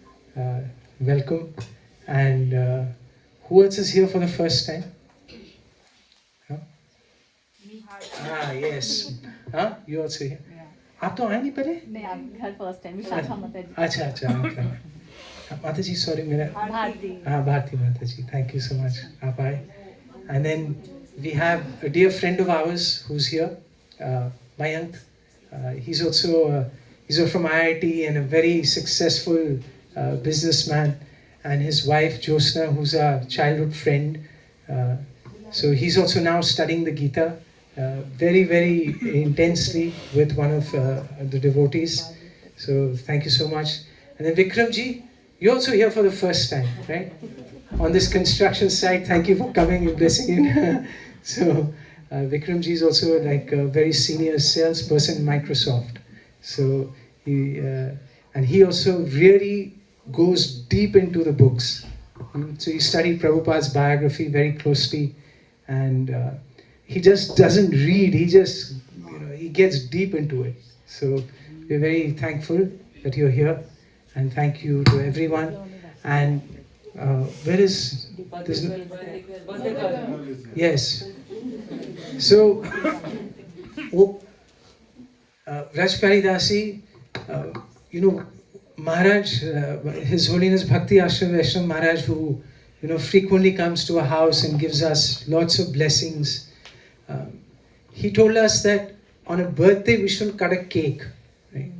welcome. And who else is here for the first time? Yes. You also here? आप तो आए नहीं पहले? नहीं, आप घर first time Vishakha माता जी. अच्छा. माता जी, sorry, मेरा Bharti. Bharti Mata ji, thank you so much. आप आए. And then we have a dear friend of ours who's here, Mayank. He's also he's from IIT and a very successful businessman, and his wife Josna, who's a childhood friend. So he's also now studying the Gita very, very intensely with one of the devotees. So thank you so much. And then Vikram ji, You're also here for the first time, right? On this construction site, thank you for coming and blessing in. So, Vikramji is also like a very senior salesperson in Microsoft. So, he also really goes deep into the books. So he studied Prabhupada's biography very closely, and he just doesn't read. He just, he gets deep into it. So we're very thankful that you're here, and thank you to everyone. And where is this? Yes. So, Rajpari Dasi, Maharaj, His Holiness Bhakti Ashram Vaishnav Maharaj, who frequently comes to our house and gives us lots of blessings. He told us that on a birthday we shouldn't cut a cake, right?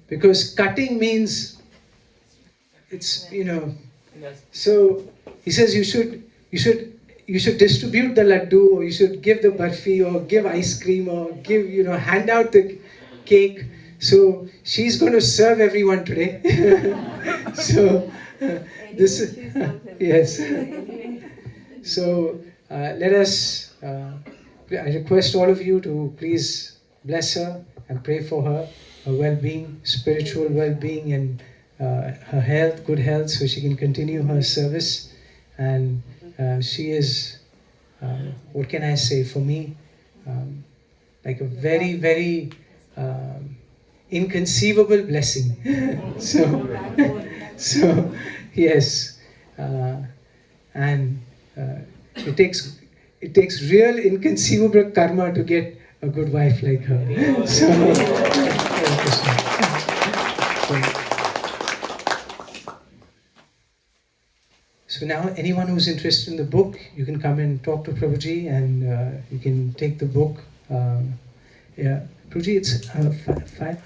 Because cutting means it's So he says you should distribute the laddu, or you should give the barfi, or give ice cream, or give hand out the cake. So she's going to serve everyone today. So this is yes. So let us. I request all of you to please bless her and pray for her well-being, spiritual well-being, and her health, good health, so she can continue her service. And she is, what can I say, for me, like a very, very inconceivable blessing. So yes, and it takes real inconceivable karma to get a good wife like her. So now, anyone who's interested in the book, you can come and talk to Prabhuji, and you can take the book. Prabhuji, it's 500.